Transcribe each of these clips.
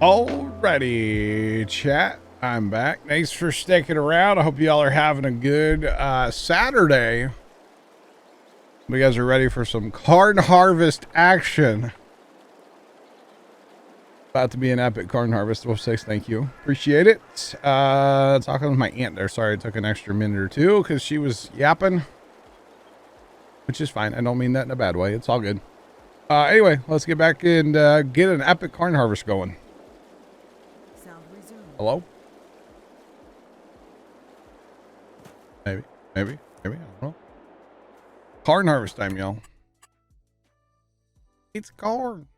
Alrighty, chat. I'm back. Thanks for sticking around. I hope y'all are having a good Saturday. You guys are ready for some corn harvest action. About to be an epic corn harvest. Wolf 6, thank you. Appreciate it. Talking with my aunt there. Sorry it took an extra minute or two because she was yapping. Which is fine. I don't mean that in a bad way. It's all good. Anyway, let's get back and get an epic corn harvest going. Hello? Maybe. I don't know. Corn harvest time, y'all. It's corn.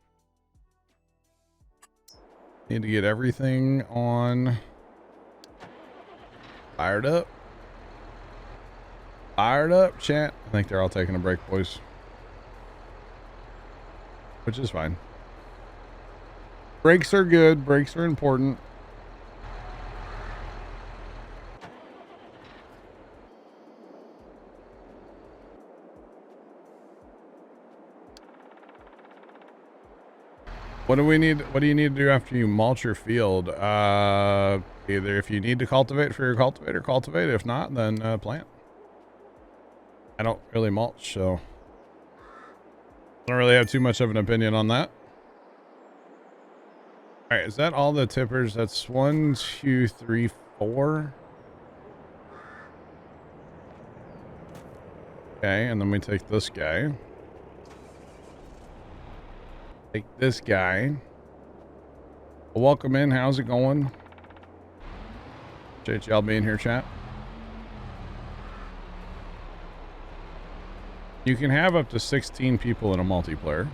Need to get everything on. Fired up. Fired up, chat. I think they're all taking a break, boys. Which is fine. Breaks are good. Breaks are important. What do we need? What do you need to do after you mulch your field? Either if you need to cultivate for your cultivator, cultivate. If not, then plant. I don't really mulch, so I don't really have too much of an opinion on that. All right, is that all the tippers? That's 1, 2, 3, 4. Okay, and then we take this guy. Take this guy. Welcome in. How's it going? Appreciate y'all being here, chat. You can have up to 16 people in a multiplayer.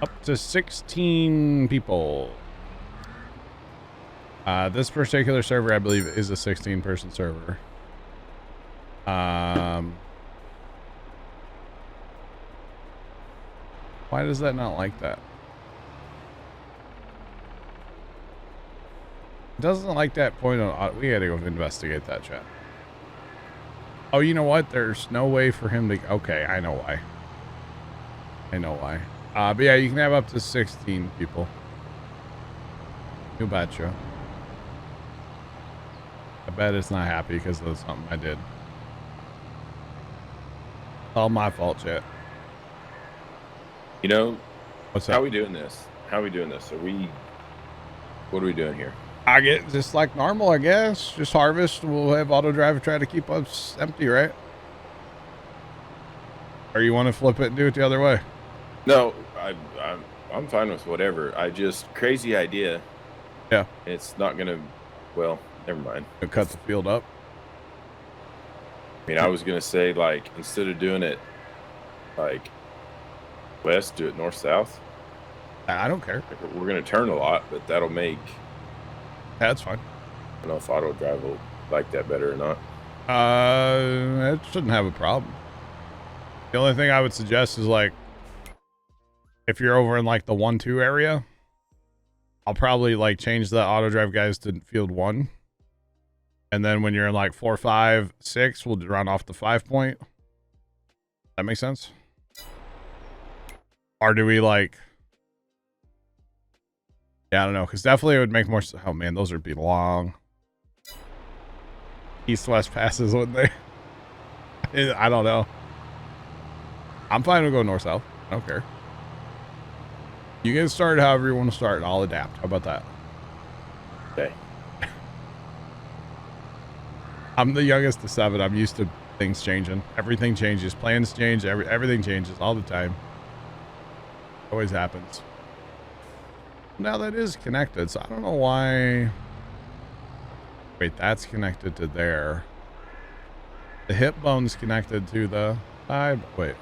Up to 16 people. This particular server, I believe, is a 16-person server. Why does that not like that? It doesn't like that point on. We gotta go investigate that, chat. Oh, you know what? There's no way for him to. Okay, I know why. But yeah, you can have up to 16 people. You betcha. I bet it's not happy because of something I did. It's all my fault, chat. You know, what's up? How are we doing this? What are we doing here? I get just like normal, I guess. Just harvest. We'll have auto drive try to keep us empty, right? Or you want to flip it and do it the other way? No, I'm fine with whatever. Crazy idea. Yeah. It's not gonna. Well, never mind. Cut the field up. I mean, I was gonna say, like, instead of doing it like west, do it north south. I don't care. We're gonna turn a lot, but that'll make. That's fine. I don't know if auto drive will like that better or not. It shouldn't have a problem. The only thing I would suggest is, like, if you're over in like the 1-2 area, I'll probably like change the auto drive guys to field 1. And then when you're in like 4, 5, 6, we'll run off the 5 point. That makes sense? Or do we like... Yeah, I don't know. Because definitely it would make more... Oh, man, those would be long. East-west passes, wouldn't they? I don't know. I'm fine with going north-south. I don't care. You can start however you want to start, and I'll adapt. How about that? Okay. I'm the youngest of 7. I'm used to things changing. Everything changes. Plans change. Everything changes all the time. Always happens. Now that is connected, so I don't know why. Wait, that's connected to there. The hip bone's connected to the side. Wait.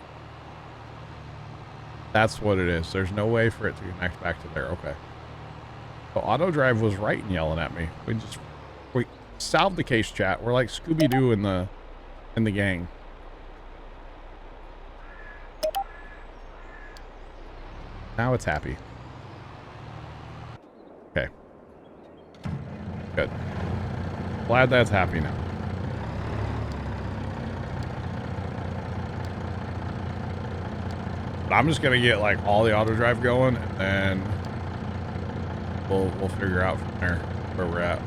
That's what it is. There's no way for it to connect back to there. Okay. So auto drive was right in yelling at me. We solved the case, chat. We're like Scooby-Doo in the gang. Now it's happy. Okay. Good. Glad that's happy now. But I'm just gonna get like all the auto drive going, and then we'll figure out from there where we're at.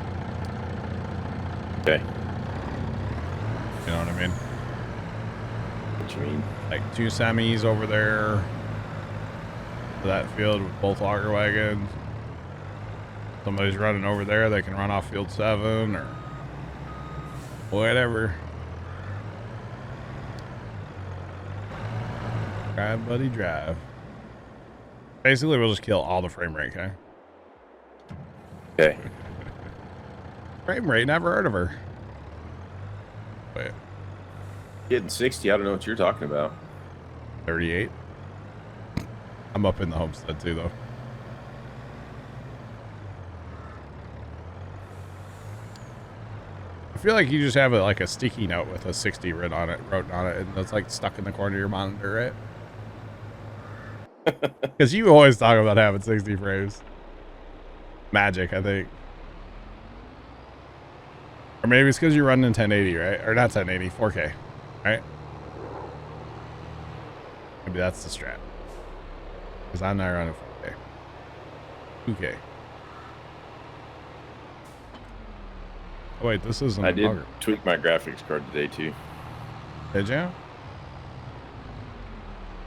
Okay. You know what I mean? What you mean? Like 2 semis over there to that field with both auger wagons. Somebody's running over there, they can run off field 7 or whatever. Drive, buddy, drive. Basically, we'll just kill all the frame rate, okay? Okay. Frame rate, never heard of her. Wait, Getting 60, I don't know what you're talking about. 38? I'm up in the homestead too, though. I feel like you just have like a sticky note with a 60 written on it, and it's like stuck in the corner of your monitor, right? Because you always talk about having 60 frames. Magic, I think. Or maybe it's because you're running 1080, right? Or not 1080, 4K, right? Maybe that's the strat. Because I'm not running 4K. 2K. Oh, wait, this isn't. I did tweak my graphics card today too. Did you?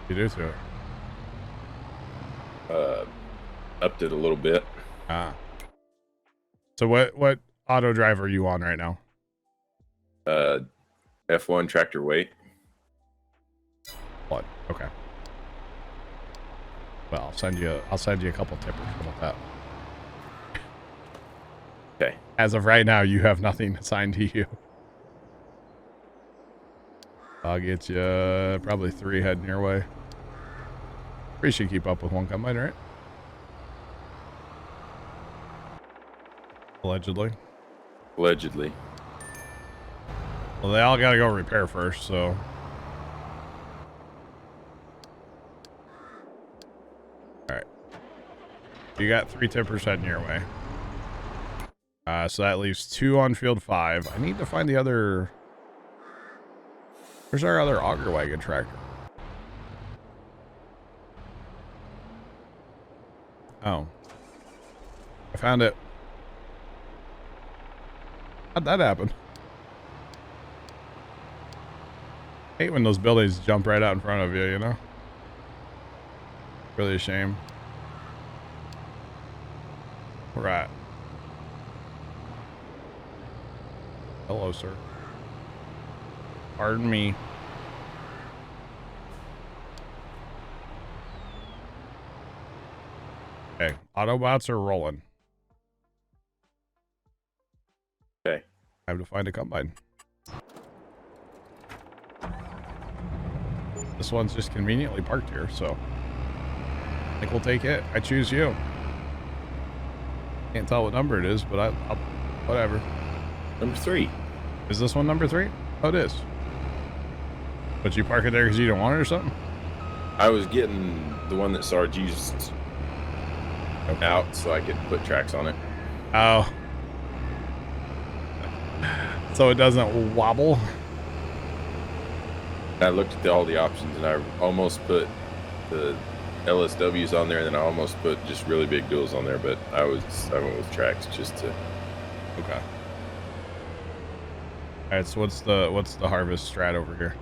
You do to it. Upped it a little bit. Ah. So what auto drive are you on right now? F1 tractor weight. What? Okay. Well, I'll send you a couple tippers. How about that? Okay. As of right now, you have nothing assigned to you. I'll get you probably 3 heading your way. We should keep up with 1 combine, right? Allegedly. Allegedly. Well, they all gotta go repair first, so. Alright. You got 3 tippers heading your way. So that leaves 2 on field 5. I need to find the other. Where's our other auger wagon tractor? Oh. I found it. How'd that happen? I hate when those buildings jump right out in front of you, you know? Really a shame. Right. Hello, sir. Pardon me. Okay, Autobots are rolling. Okay. I have to find a combine. This one's just conveniently parked here, so I think we'll take it. I choose you. Can't tell what number it is, but I'll whatever. Number 3. Is this one number 3? Oh, it is. But you park it there because you don't want it or something? I was getting the one that Sarge used out so I could put tracks on it. Oh. So it doesn't wobble? I looked at all the options and I almost put the LSWs on there, and then I almost put just really big duals on there, but I went with tracks just to. Okay. All right, so what's the harvest strat over here?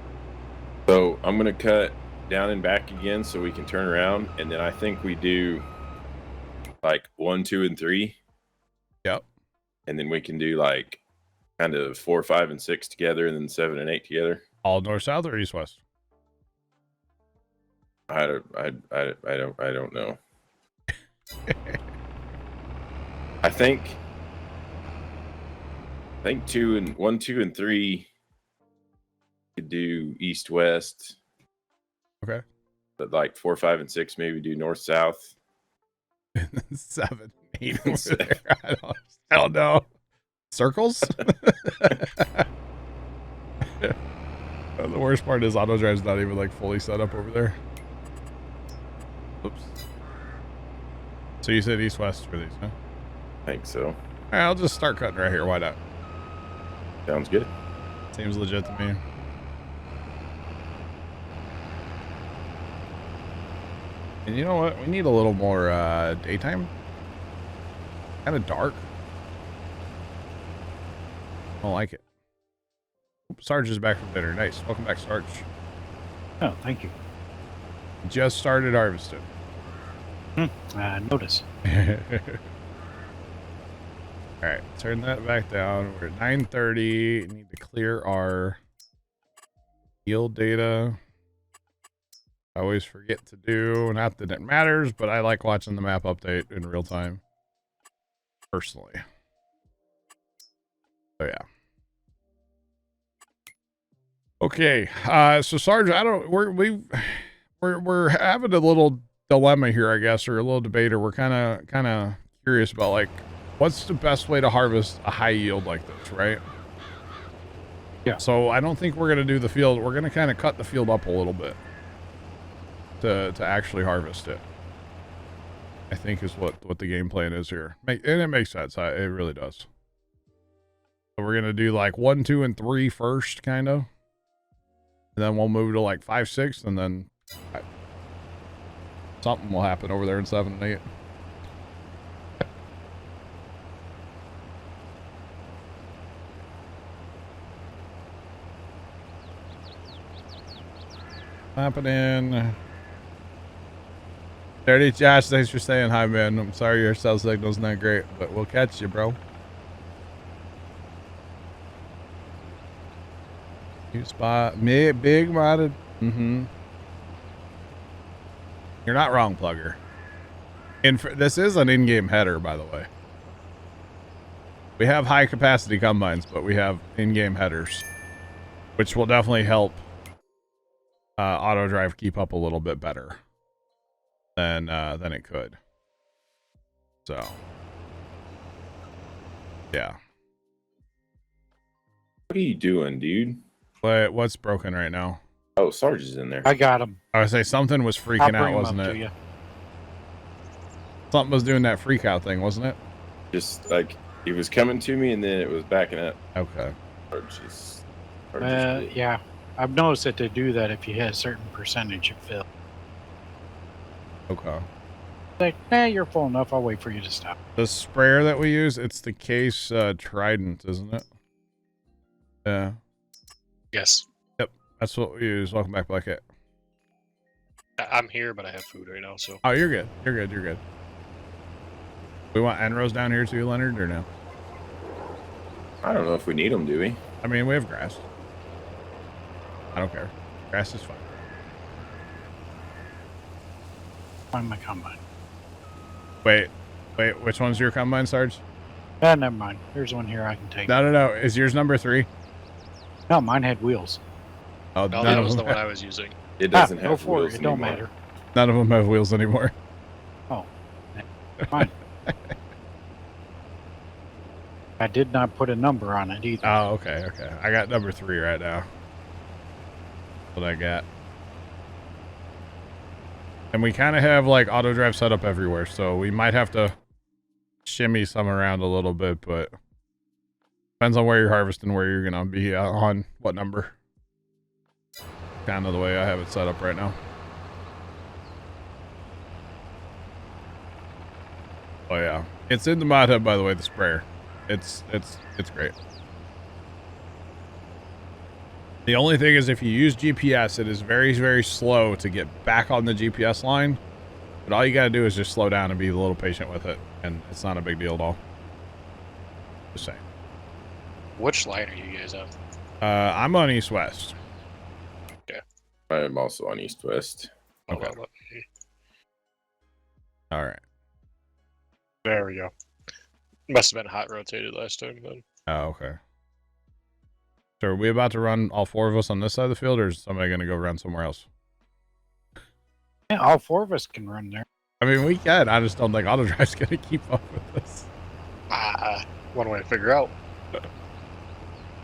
So I'm gonna cut down and back again so we can turn around, and then I think we do like 1, 2, and 3. Yep. And then we can do like kind of 4, 5, and 6 together, and then 7 and 8 together. All north, south, or east, west? I don't know. I think 1, 2, and 3 could do east west. Okay. But like 4, 5, and 6 maybe do north south. 7, 8 over there. I don't know. Circles? The worst part is auto drive's not even like fully set up over there. Oops. So you said east west for these, huh? I think so. All right, I'll just start cutting right here. Why not? Sounds good. Seems legit to me. And you know what? We need a little more daytime. Kind of dark. I don't like it. Sarge is back from dinner. Nice. Welcome back, Sarge. Oh, thank you. Just started harvesting. Notice. All right, turn that back down. We're at 9:30. Need to clear our yield data. I always forget to do. Not that it matters, but I like watching the map update in real time. Personally. So yeah. Okay. So Sarge, I don't. We're having a little dilemma here, I guess, or a little debate, or we're kind of curious about like what's the best way to harvest a high yield like this, right? Yeah. So I don't think we're gonna do the field. We're gonna kind of cut the field up a little bit to actually harvest it. I think is what the game plan is here, and it makes sense. It really does. So we're gonna do like 1, 2, and 3 first, kind of, and then we'll move to like 5, 6, and then something will happen over there in 7 and 8. Happening. Dirty Josh, thanks for saying hi, man. I'm sorry your cell signal's not great, but we'll catch you, bro. New spot. Big modded. You're not wrong, Plugger. And this is an in-game header, by the way. We have high capacity combines, but we have in-game headers, which will definitely help auto drive keep up a little bit better than it could. So yeah. What are you doing, dude? What's broken right now? Oh, Sarge is in there. I got him. I would say something was freaking out, wasn't it? You. Something was doing that freak out thing, wasn't it? Just like it was coming to me and then it was backing up. Okay. Sarge is Yeah. I've noticed that they do that if you hit a certain percentage of fill. Okay. Like, you're full enough. I'll wait for you to stop. The sprayer that we use, it's the Case Trident, isn't it? Yeah. Yes. Yep. That's what we use. Welcome back, Blackhead. I'm here, but I have food right now, so. Oh, you're good. You're good. You're good. We want Enros down here too, Leonard, or no? I don't know if we need them, do we? I mean, we have grass. I don't care. Grass is fine. Find my combine. Wait, which one's your combine, Sarge? Never mind. There's one here I can take. No. Is yours number 3? No, mine had wheels. Oh, No, none that of was the them. one I was using. It doesn't go have for wheels it. It don't anymore. matter. None of them have wheels anymore. Oh, fine. I did not put a number on it either. Oh, okay. I got number 3 right now. What I got. And we kind of have like auto drive set up everywhere, so we might have to shimmy some around a little bit, but depends on where you're harvesting, where you're gonna be on what number. Kind of the way I have it set up right now. Oh yeah, it's in the mod hub, by the way. The sprayer, it's great. The only thing is if you use GPS, it is very, very slow to get back on the GPS line. But all you got to do is just slow down and be a little patient with it. And it's not a big deal at all. Just saying. Which line are you guys on? I'm on east-west. Okay. I am also on east-west. Okay. Hold on, All right. there we go. Must have been hot rotated last time then. Oh, okay. So are we about to run all 4 of us on this side of the field, or is somebody going to go run somewhere else? Yeah, all 4 of us can run there. I mean, we can. I just don't think auto drive's going to keep up with this. One way to figure out.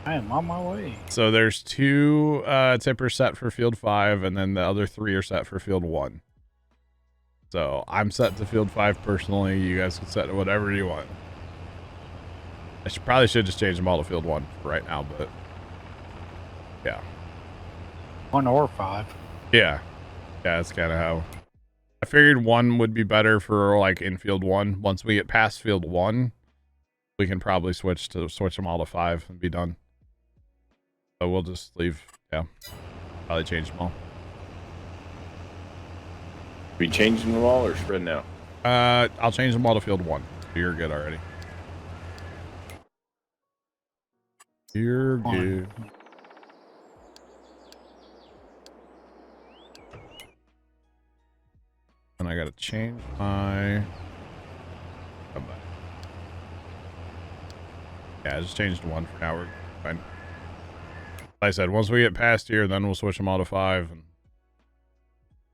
I am on my way. So there's 2 tippers set for field 5, and then the other 3 are set for field 1. So I'm set to field 5 personally. You guys can set to whatever you want. I probably should just change them all to field 1 for right now, but yeah. 1 or 5. Yeah. Yeah, that's kind of how I figured 1 would be better for like infield 1. Once we get past field 1, we can probably switch them all to 5 and be done. So we'll just leave. Yeah, probably change them all. We changing them all or spreading out? I'll change them all to field 1. You're good already. You're good. And I gotta change my. Come back. Yeah, I just changed to 1 for now. We're fine. Like I said, once we get past here, then we'll switch them all to 5, and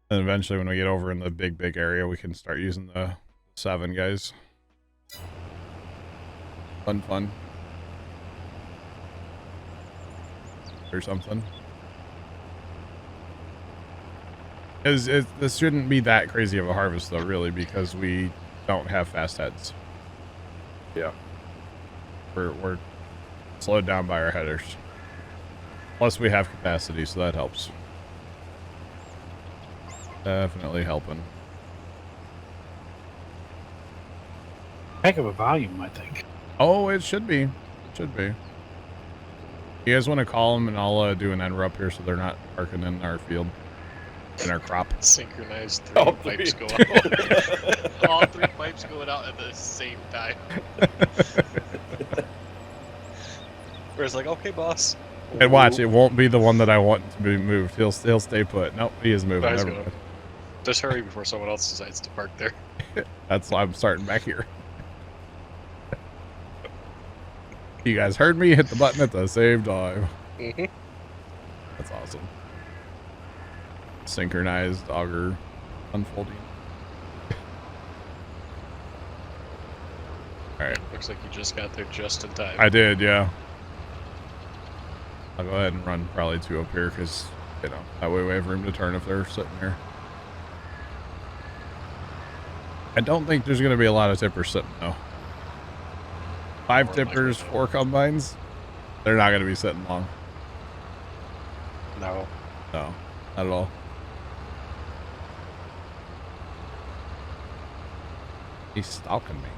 then eventually, when we get over in the big area, we can start using the 7 guys. Fun. Or something. This shouldn't be that crazy of a harvest, though, really, because we don't have fast heads. Yeah. We're slowed down by our headers. Plus, we have capacity, so that helps. Definitely helping. Heck of a volume, I think. Oh, it should be. It should be. You guys want to call them, and I'll do an end up here so they're not parking in our field, in our crop. Synchronized 3 pipes go out. All 3 pipes going out at the same time. Where it's like, okay, boss. And watch, it won't be the one that I want to be moved. He'll stay put. Nope, he is moving. Nice Never going. mind. Just hurry before someone else decides to park there. That's why I'm starting back here. You guys heard me hit the button at the same time. Mm-hmm. That's awesome. Synchronized auger unfolding. Alright. Looks like you just got there just in time. I did, yeah. I'll go ahead and run probably 2 up here because, you know, that way we have room to turn if they're sitting there. I don't think there's going to be a lot of tippers sitting, though. 5 tippers, 4 combines. They're not going to be sitting long. No. No, not at all. He's stalking me.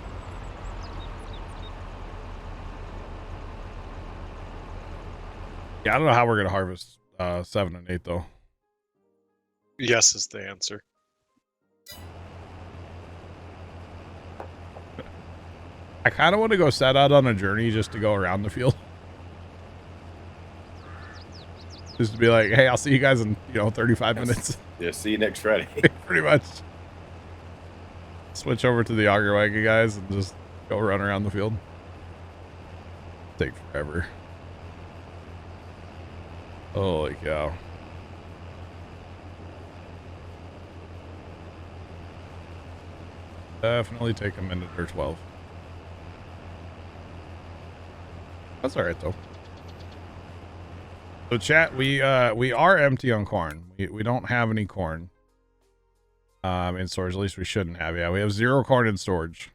Yeah, I don't know how we're going to harvest 7 and 8, though. Yes is the answer. I kind of want to go set out on a journey just to go around the field. Just to be like, hey, I'll see you guys in, 35 minutes. Yeah, see you next Friday. Pretty much. Switch over to the auger wagon guys and just go run around the field. Take forever. Holy cow. Definitely take a minute or 12. That's all right though. So chat, we are empty on corn. We don't have any corn in storage. At least we shouldn't have. Yeah, we have 0 corn in storage.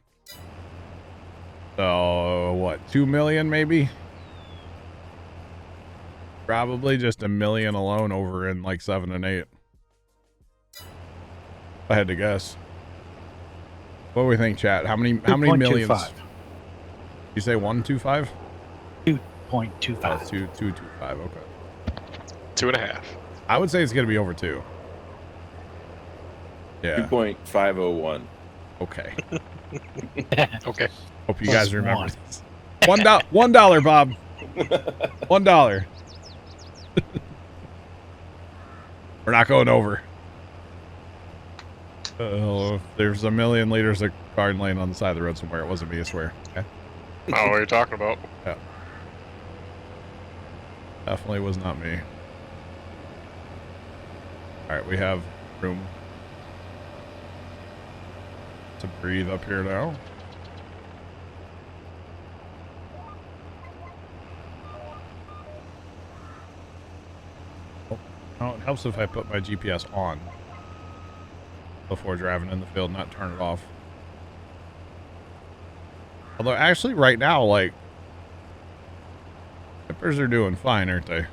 So what, 2 million maybe? Probably just 1 million alone over in like 7 and 8. If I had to guess. What do we think, chat? How many millions? 2.25. You say 125? 2.25. Oh, 225. Okay. 2.5. I would say it's gonna be over 2. Yeah. 2.501. Okay. Okay. Hope you Plus guys remember 1. this. $1, Bob. $1. We're not going over. Oh, there's 1 million liters of garden laying on the side of the road somewhere. It wasn't me, I swear. Okay. Oh, what are you talking about? Yeah. Definitely was not me. Alright, we have room to breathe up here now. Oh, it helps if I put my GPS on before driving in the field, not turn it off. Although actually right now, like, tippers are doing fine, aren't they?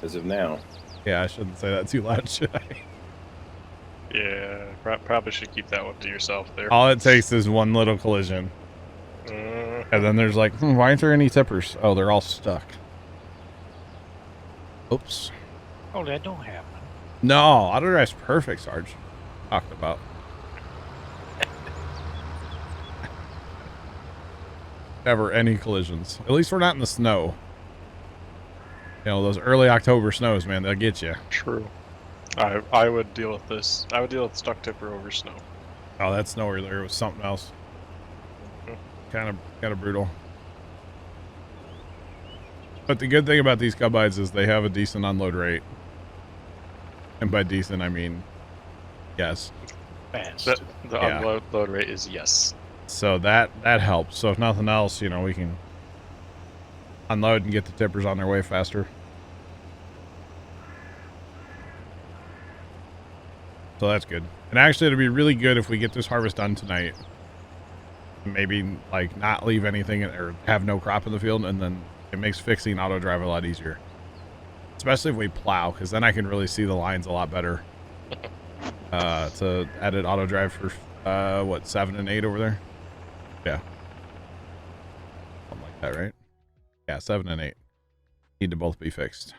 As of now. Yeah, I shouldn't say that too loud, should I? Yeah, probably should keep that one to yourself there. All it takes is one little collision. And then there's like, why aren't there any tippers? Oh, they're all stuck. Oops. Oh, that don't happen. No, auto drive's perfect, Sarge. Talked about. Never any collisions. At least we're not in the snow. You know, those early October snows, man, they'll get you. True. I would deal with this. I would deal with stuck tipper over snow. Oh, that snow earlier was something else. Kind of brutal. But the good thing about these combines is they have a decent unload rate. And by decent, I mean, yes. Fast. The Yeah. unload rate is yes. So that helps. So if nothing else, you know, we can unload and get the tippers on their way faster. So that's good. And actually, it'd be really good if we get this harvest done tonight. Maybe like not leave anything or have no crop in the field, and then it makes fixing auto drive a lot easier. Especially if we plow, because then I can really see the lines a lot better. To edit auto drive for what, 7 and 8 over there? Yeah. Something like that, right? Yeah, 7 and 8 need to both be fixed.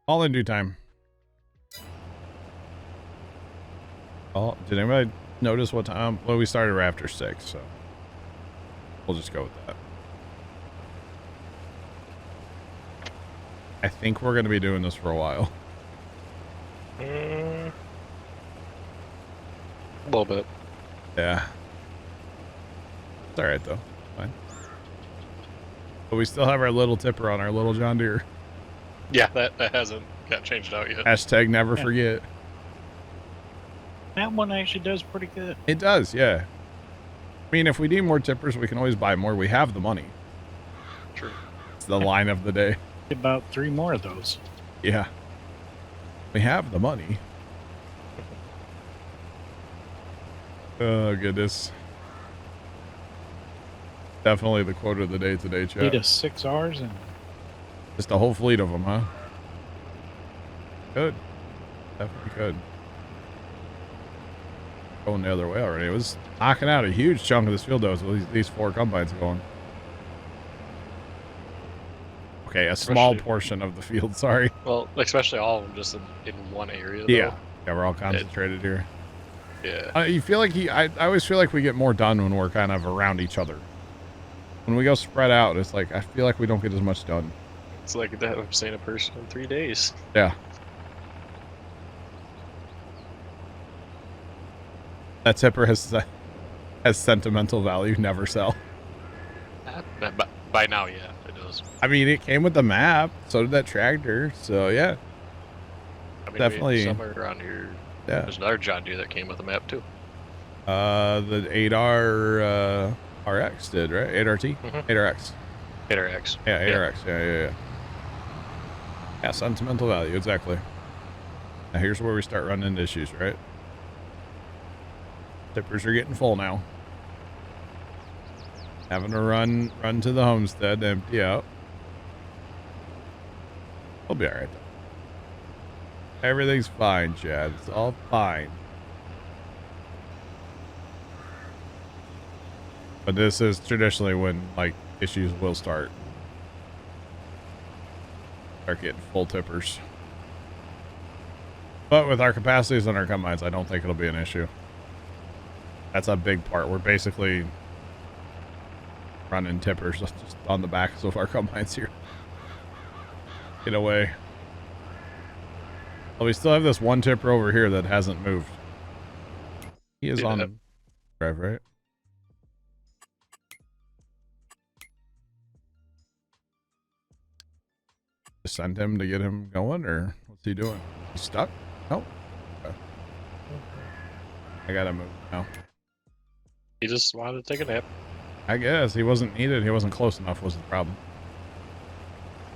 All in due time. Oh, did anybody notice what time? Well, we started right after 6, so we'll just go with that. I think we're going to be doing this for a while. A little bit. Yeah. It's alright, though. Fine. But we still have our little tipper on our little John Deere. Yeah, that hasn't got changed out yet. Hashtag never forget. That one actually does pretty good. It does, yeah. I mean, if we need more tippers, we can always buy more. We have the money. True. It's the line of the day. About 3 more of those. Yeah. We have the money. Oh, goodness. Definitely the quote of the day today, chat. Need a 6Rs and Just a whole fleet of them, huh? Good. Definitely could. Going the other way already. It was knocking out a huge chunk of this field, though, with these 4 combines going. Okay, a small Especially- portion of the field, sorry. Well, especially all of them just in one area. Though. Yeah. Yeah, we're all concentrated here. Yeah. You feel like I always feel like we get more done when we're kind of around each other. When we go spread out, it's like I feel like we don't get as much done. It's like that I'm seeing a person in 3 days. Yeah. That tipper has sentimental value. Never sell. By now, yeah, it does. I mean, it came with the map. So did that tractor. So yeah, I mean, Definitely. somewhere around here. yeah. There's another John Deere that came with a map too. The 8R RX did, right? 8RT, Mhm. 8RX. Hitter X. Yeah, 8RX. Yeah. Yeah, sentimental value, exactly. Now here's where we start running into issues, right? Tippers are getting full now. Having to run to the homestead, empty out. We'll be all right though. Everything's fine, Chad. It's all fine. But this is traditionally when like issues will start. Start getting full tippers. But with our capacities on our combines, I don't think it'll be an issue. That's a big part. We're basically running tippers just on the backs of our combines here. Get away. Well, we still have this one tipper over here that hasn't moved. He is Yeah. on drive, right? Just send him to get him going, or what's he doing? He's stuck? No. Okay. I gotta move now. He just wanted to take a nap. I guess he wasn't needed. He wasn't close enough was the problem.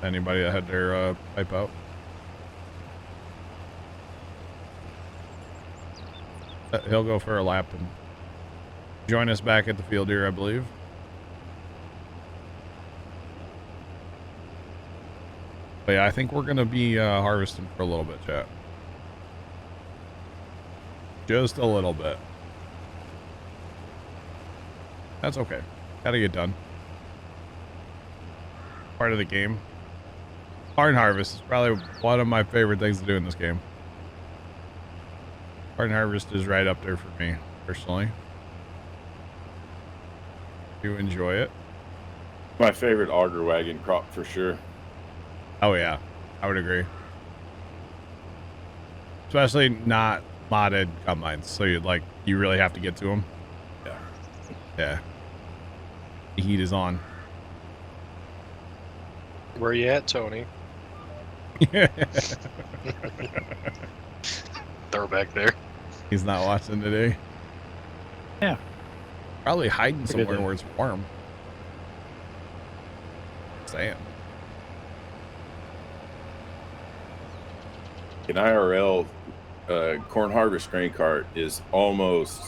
Anybody that had their pipe out. He'll go for a lap and join us back at the field here, I believe. But yeah, I think we're going to be harvesting for a little bit, chat. Just a little bit. That's okay. Gotta get done. Part of the game. Corn harvest is probably one of my favorite things to do in this game. Corn harvest is right up there for me, personally. Do enjoy it. My favorite auger wagon crop for sure. Oh yeah, I would agree. Especially not modded combines, so you really have to get to them. Yeah. Yeah. The heat is on. Where you at, Tony? Throw back there. He's not watching today. Yeah. Probably hiding Look at somewhere that. where it's warm. Saying. An IRL corn harvest grain cart is almost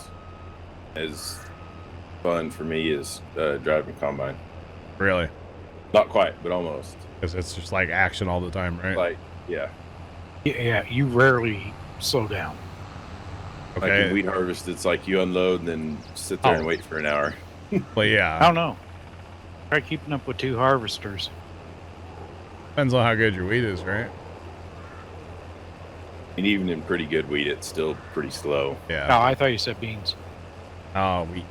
as fun for me as driving combine. Really? Not quite, but almost. Because it's just like action all the time, right? Like, yeah. Yeah, you rarely slow down. Like Okay. in wheat harvest, it's like you unload and then sit there and wait for an hour. But I yeah, don't know. Try keeping up with 2 harvesters. depends on how good your wheat is, right? And even in pretty good wheat, it's still pretty slow. Yeah. Oh, I thought you said beans. Oh, wheat.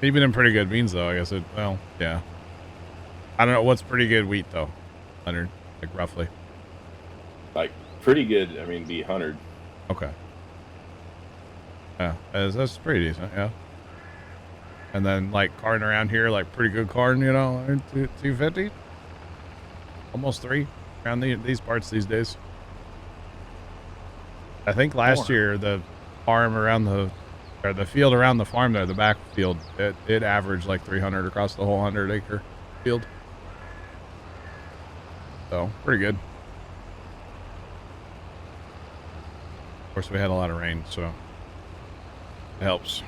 Even in pretty good beans, though, I guess well, yeah. I don't know. What's pretty good wheat, though, Leonard? Like, roughly. Like, pretty good, I mean, be 100. Okay. Yeah, that's pretty decent, yeah. And then, like, corn around here, like, pretty good corn, 250? Almost 3 around these parts these days. I think last More. year, the farm around the field around the farm there, the back field, it averaged like 300 across the whole 100-acre field. So, pretty good. Of course, we had a lot of rain, so it helps.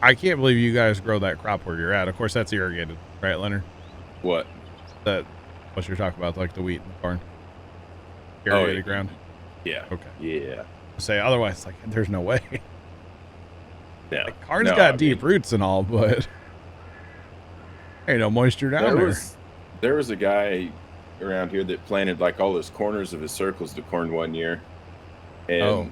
I can't believe you guys grow that crop where you're at. Of course, that's irrigated, right, Leonard? What? What you're talking about, like the wheat and the corn. Oh, Irrigated ground? Yeah. Okay. Yeah. Say otherwise, like, there's no way. Yeah. Like, corn's No, got I deep mean, roots and all, but ain't no moisture down there. There was a guy around here that planted like all his corners of his circles to corn one year. And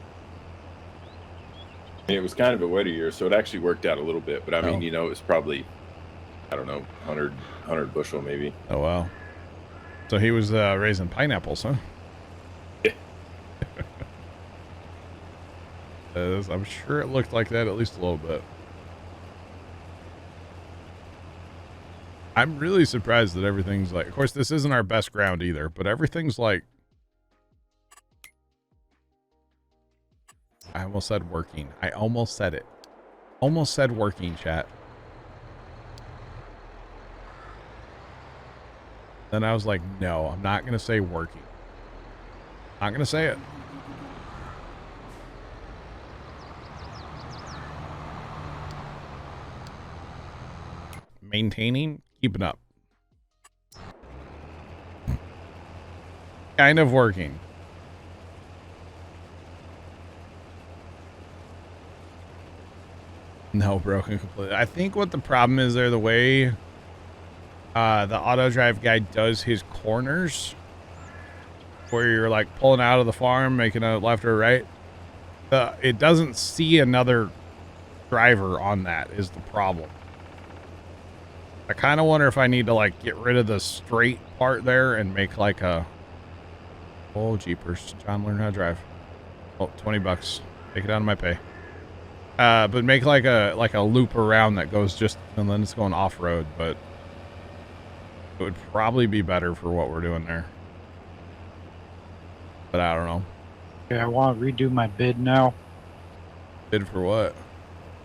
it was kind of a wetter year, so it actually worked out a little bit. But I mean, it was probably, I don't know, 100 bushel maybe. Oh, wow. So he was raising pineapples, huh? Yeah. I'm sure it looked like that at least a little bit. I'm really surprised that everything's like, of course, this isn't our best ground either, but everything's like, I almost said working. I almost said it. Almost said working, chat. Then I was like, no, I'm not going to say working. Not going to say it. Maintaining, keeping up. Kind of working. No, broken completely. I think what the problem is there, the way the auto drive guy does his corners, where you're like pulling out of the farm, making a left or right, it doesn't see another driver on that is the problem. I kind of wonder if I need to like get rid of the straight part there and make like a, oh jeepers, John, learn how to drive. Oh, $20, take it out of my pay. But make like a loop around that goes just, and then it's going off road, but it would probably be better for what we're doing there. But I don't know. Yeah, I want to redo my bid now. Bid for what?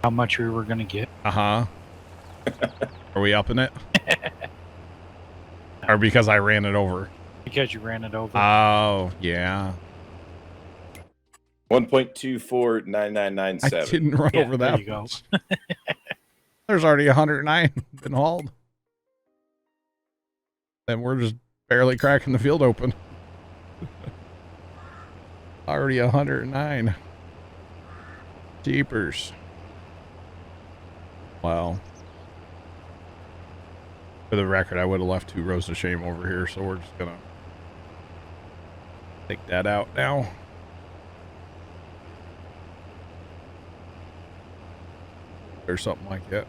How much we were going to get. Uh-huh. Are we upping it? Or because I ran it over? Because you ran it over. Oh, yeah. 1.249997. I didn't run Yeah, over there that you go. much. There's already 109 been hauled. And we're just barely cracking the field open. Already 109. Jeepers. Wow. For the record, I would have left 2 rows of shame over here, so we're just gonna take that out now. Or something like that.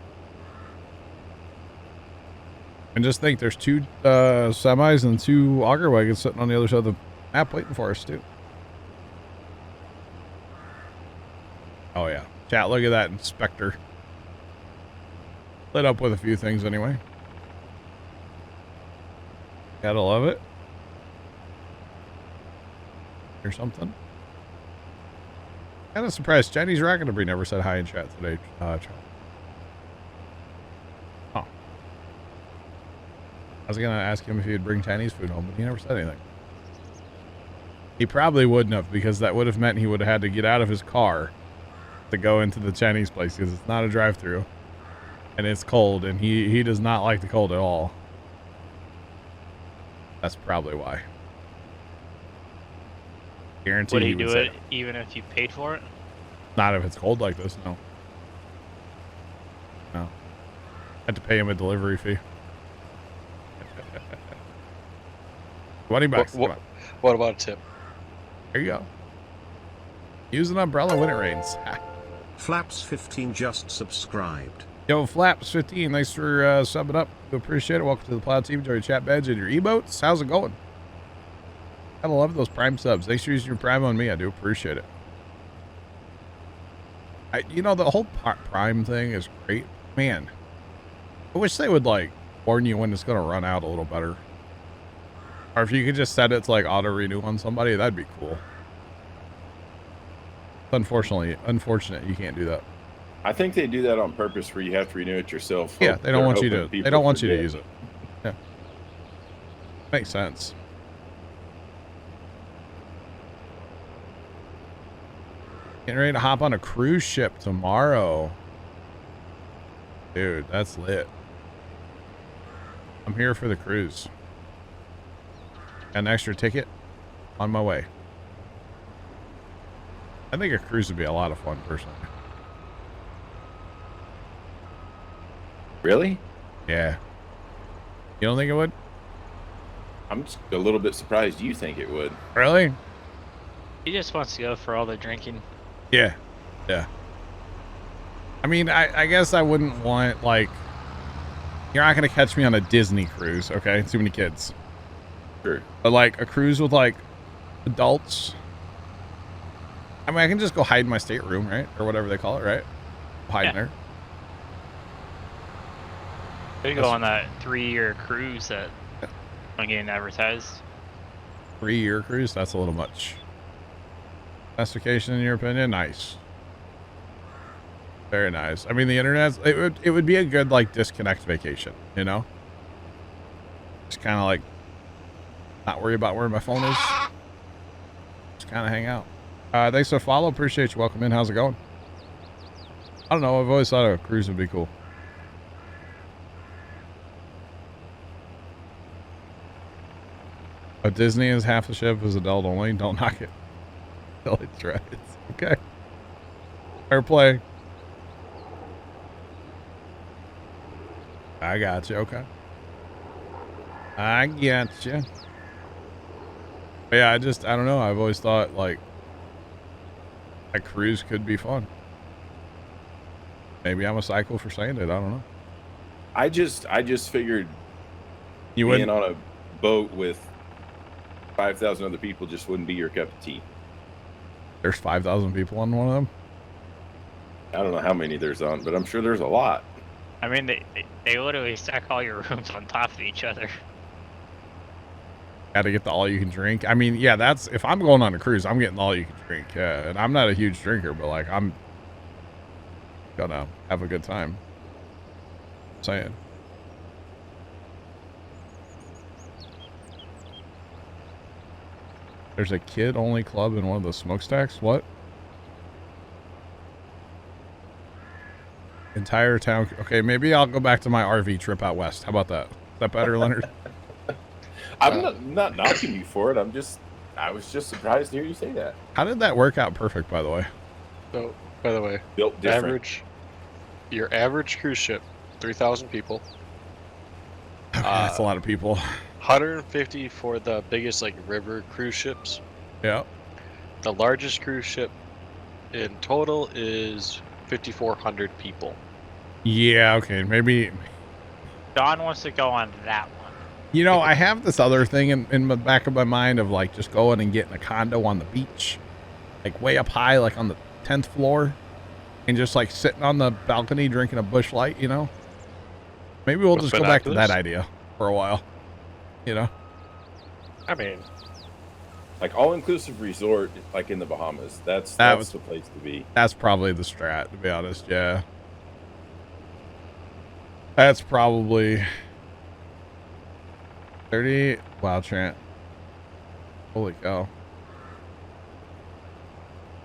And just think there's 2 semis and 2 auger wagons sitting on the other side of the map waiting for us too. Oh yeah. Chat, look at that inspector. Lit up with a few things anyway. Gotta love it. Or something. Kind of surprised. Chinese Rocket Debris never said hi in chat today. Chat. Oh. I was gonna ask him if he'd bring Chinese food home, but he never said anything. He probably wouldn't have, because that would have meant he would have had to get out of his car to go into the Chinese place, because it's not a drive-through and it's cold, and he does not like the cold at all. That's probably why. Guarantee Would he would do say it even if you paid for it? not if it's cold like this. No. No. Had to pay him a delivery fee. 20 bucks. Come on. What about a tip? There you go. Use an umbrella when it rains. Flaps15 just subscribed. Yo, Flaps15, thanks for subbing up. We appreciate it. Welcome to the Plow team. Enjoy your chat badge and your emotes. How's it going? I love those Prime subs. Thanks for using your Prime on me. I do appreciate it. You know, the whole Prime thing is great. Man, I wish they would, like, warn you when it's going to run out a little better. Or if you could just set it to, like, auto-renew on somebody, that'd be cool. Unfortunate you can't do that. I think they do that on purpose, where you have to renew it yourself. Yeah, they don't want you to. They don't want you to forget. use it. Yeah, makes sense. Getting ready to hop on a cruise ship tomorrow, dude. That's lit. I'm here for the cruise. Got an extra ticket on my way. I think a cruise would be a lot of fun, personally. Really? Yeah. You don't think it would? I'm just a little bit surprised you think it would. Really? He just wants to go for all the drinking. Yeah. Yeah. I mean, I guess I wouldn't want, like, you're not going to catch me on a Disney cruise, okay? Too many kids. Sure. But, like, a cruise with, like, adults. I mean, I can just go hide in my stateroom, right? Or whatever they call it, right? Hide in there. Could go on that 3-year cruise that I'm getting advertised. 3-year cruise? That's a little much. Domestication, in your opinion? Nice. Very nice. I mean, the internet, it would be a good, like, disconnect vacation, you know? Just kind of, like, not worry about where my phone is. Just kind of hang out. Thanks for the follow. Appreciate you. Welcome in. How's it going? I don't know. I've always thought a cruise would be cool. But Disney is half the ship is adult only. Don't knock it till it tries. Okay. Fair play. I got you. Okay. I get you. But yeah, I don't know. I've always thought, like, a cruise could be fun. Maybe I'm a psycho for saying it. I don't know. I just figured You being wouldn't. on a boat with 5,000 other people just wouldn't be your cup of tea. There's 5,000 people on one of them. I don't know how many there's on, but I'm sure there's a lot. I mean, they literally stack all your rooms on top of each other. Got to get the all you can drink. I mean, yeah, that's if I'm going on a cruise, I'm getting all you can drink. Yeah, and I'm not a huge drinker, but like I'm gonna have a good time. I'm saying. There's a kid-only club in one of the smokestacks. What? Entire town. Okay, maybe I'll go back to my RV trip out west. How about that? Is that better, Leonard? I'm not knocking you for it. I'm just I was just surprised to hear you say that. How did that work out perfect, by the way? So, by the way, Built different. your average cruise ship, 3,000 people. Okay, that's a lot of people. 150 for the biggest like river cruise ships. Yeah. The largest cruise ship in total is 5,400 people. Yeah, okay. Maybe, Don wants to go on that one. you know, I have this other thing in the back of my mind of like just going and getting a condo on the beach, like way up high, like on the 10th floor, and just like sitting on the balcony drinking a Busch Light, you know? Maybe we'll With just go back to that binoculars? idea for a while, you know? I mean, Like all-inclusive resort, like in the Bahamas. That's was- the place to be. That's probably the strat, to be honest. Yeah. That's probably 30. Wow, Trent. Holy cow.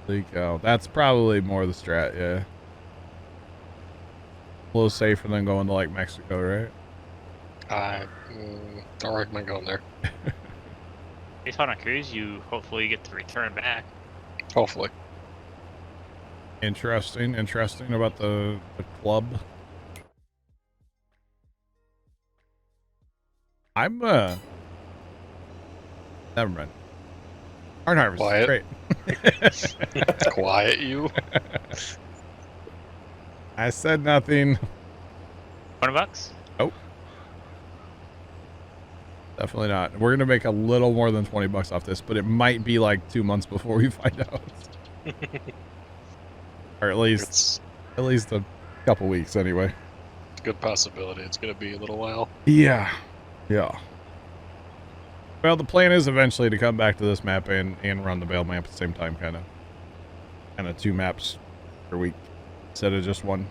Holy cow. That's probably more the strat, yeah. A little safer than going to like Mexico, right? I don't recommend going there. Based on a cruise, you hopefully get to return back. Hopefully. Interesting about the club. I'm never mind. Corn harvest is Quiet. great. Quiet you. I said nothing. $20? Definitely not. We're gonna make a little more than 20 bucks off this, but it might be like 2 months before we find out. Or at least a couple weeks anyway. It's a good possibility. It's going to be a little while. Yeah. Well, the plan is eventually to come back to this map and run the bail map at the same time, kind of 2 maps per week instead of just one.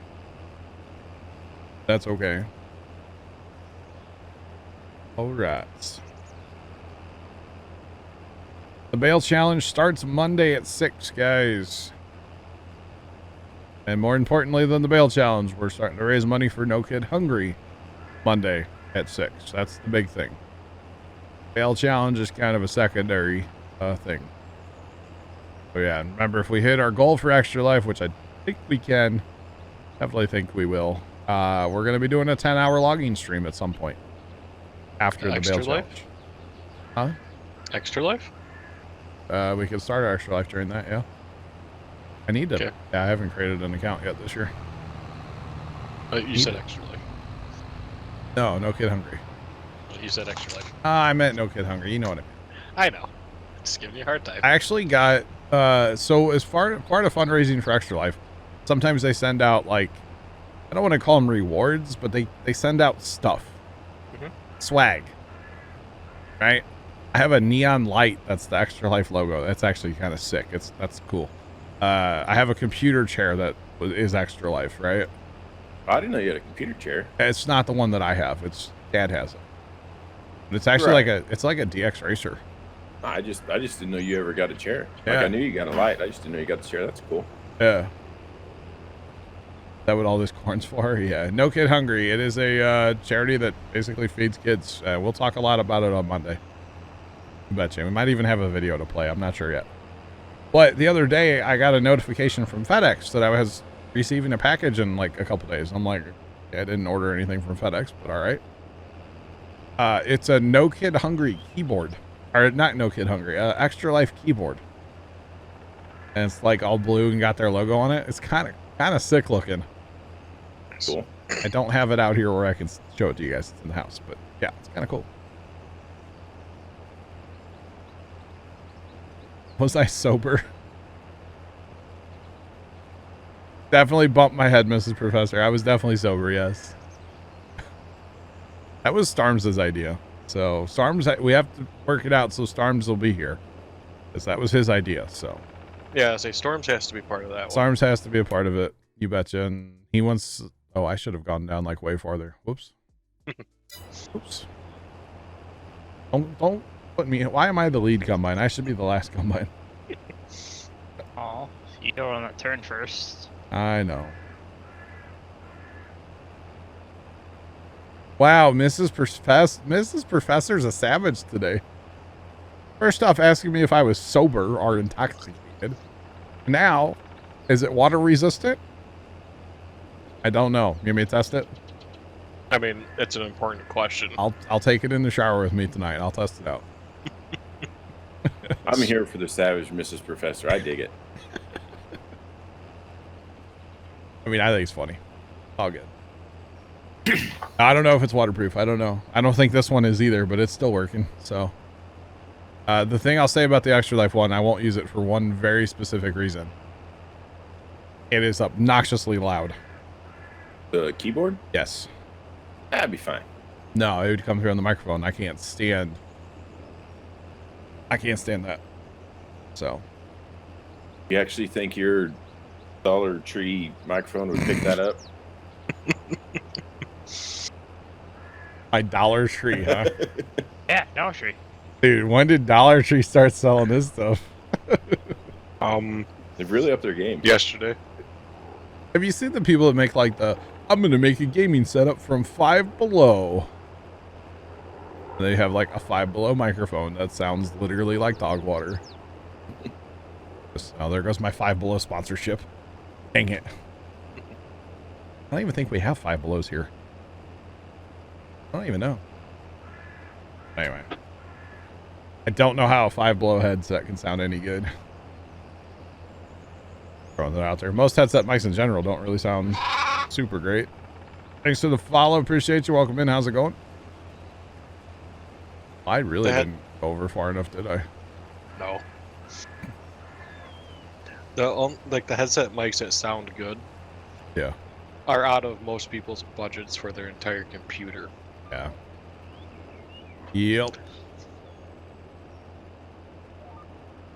That's okay. All right. The bail challenge starts Monday at 6, guys. And more importantly than the bail challenge, we're starting to raise money for No Kid Hungry Monday at 6. That's the big thing. Bail challenge is kind of a secondary thing. So yeah, and remember, if we hit our goal for Extra Life, which I think we can, definitely think we will, we're going to be doing a 10-hour logging stream at some point after the Extra bail Life? challenge. Extra Life? We can start our Extra Life during that, yeah. I need to. Okay. Yeah, I haven't created an account yet this year. You said Extra Life. No Kid Hungry. You said Extra Life. I meant No Kid Hungry. You know what I mean. I know. Just giving you a hard time. I actually got so as part of fundraising for Extra Life, sometimes they send out like, I don't want to call them rewards, but they send out stuff. Swag. Right? I have a neon light that's the Extra Life logo. That's actually kind of sick. That's cool. I have a computer chair that is Extra Life, right? I didn't know you had a computer chair. It's not the one that I have. It's Dad has it. But it's actually like a DX racer. I just didn't know you ever got a chair. Yeah. Like I knew you got a light. I just didn't know you got the chair. That's cool. Yeah. Is that what all this corn's for? Yeah. No Kid Hungry. It is a charity that basically feeds kids. We'll talk a lot about it on Monday. I bet you. We might even have a video to play. I'm not sure yet. But the other day, I got a notification from FedEx that I was receiving a package in like a couple days. I'm like, yeah, I didn't order anything from FedEx, but all right. It's a No Kid Hungry keyboard. Or not No Kid Hungry, Extra Life keyboard. And it's like all blue and got their logo on it. It's kind of sick looking. Cool. I don't have it out here where I can show it to you guys. It's in the house, but yeah, it's kind of cool. Was I sober? Definitely bumped my head, Mrs. Professor. I was definitely sober, yes. That was Storms' idea. So Storms, we have to work it out so Storms will be here. Because that was his idea, so. Yeah, say Storms has to be part of that one. Storms has to be a part of it. You betcha. And he wants, oh, I should have gone down like way farther. Whoops. Oops. Don't put me, why am I the lead combine? I should be the last combine. Oh, you go on that turn first. I know. Wow, Mrs. Professor's a savage today. First off, asking me if I was sober or intoxicated. Now, is it water resistant? I don't know. You want me to test it? I mean, it's an important question. I'll take it in the shower with me tonight. I'll test it out. I'm here for the savage Mrs. Professor. I dig it. I mean, I think it's funny. All good. I don't know if it's waterproof. I don't know. I don't think this one is either, but it's still working. So, the thing I'll say about the Extra Life one, I won't use it for one very specific reason. It is obnoxiously loud. The keyboard? Yes. That'd be fine. No, it would come through on the microphone. I can't stand that. So. You actually think your Dollar Tree microphone would pick that up? My Dollar Tree, huh? Yeah, Dollar Tree. Dude, when did Dollar Tree start selling this stuff? They've really upped their game. Yesterday. Have you seen the people that make like I'm going to make a gaming setup from Five Below? They have like a Five Below microphone that sounds literally like dog water. Oh, there goes my Five Below sponsorship. Dang it. I don't even think we have Five Belows here. I don't even know. Anyway. I don't know how a Five Below headset can sound any good. Throwing that out there. Most headset mics in general don't really sound super great. Thanks for the follow. Appreciate you. Welcome in. How's it going? I really didn't go over far enough, did I? No. The headset mics that sound good. Yeah. Are out of most people's budgets for their entire computer. Yeah. Yep.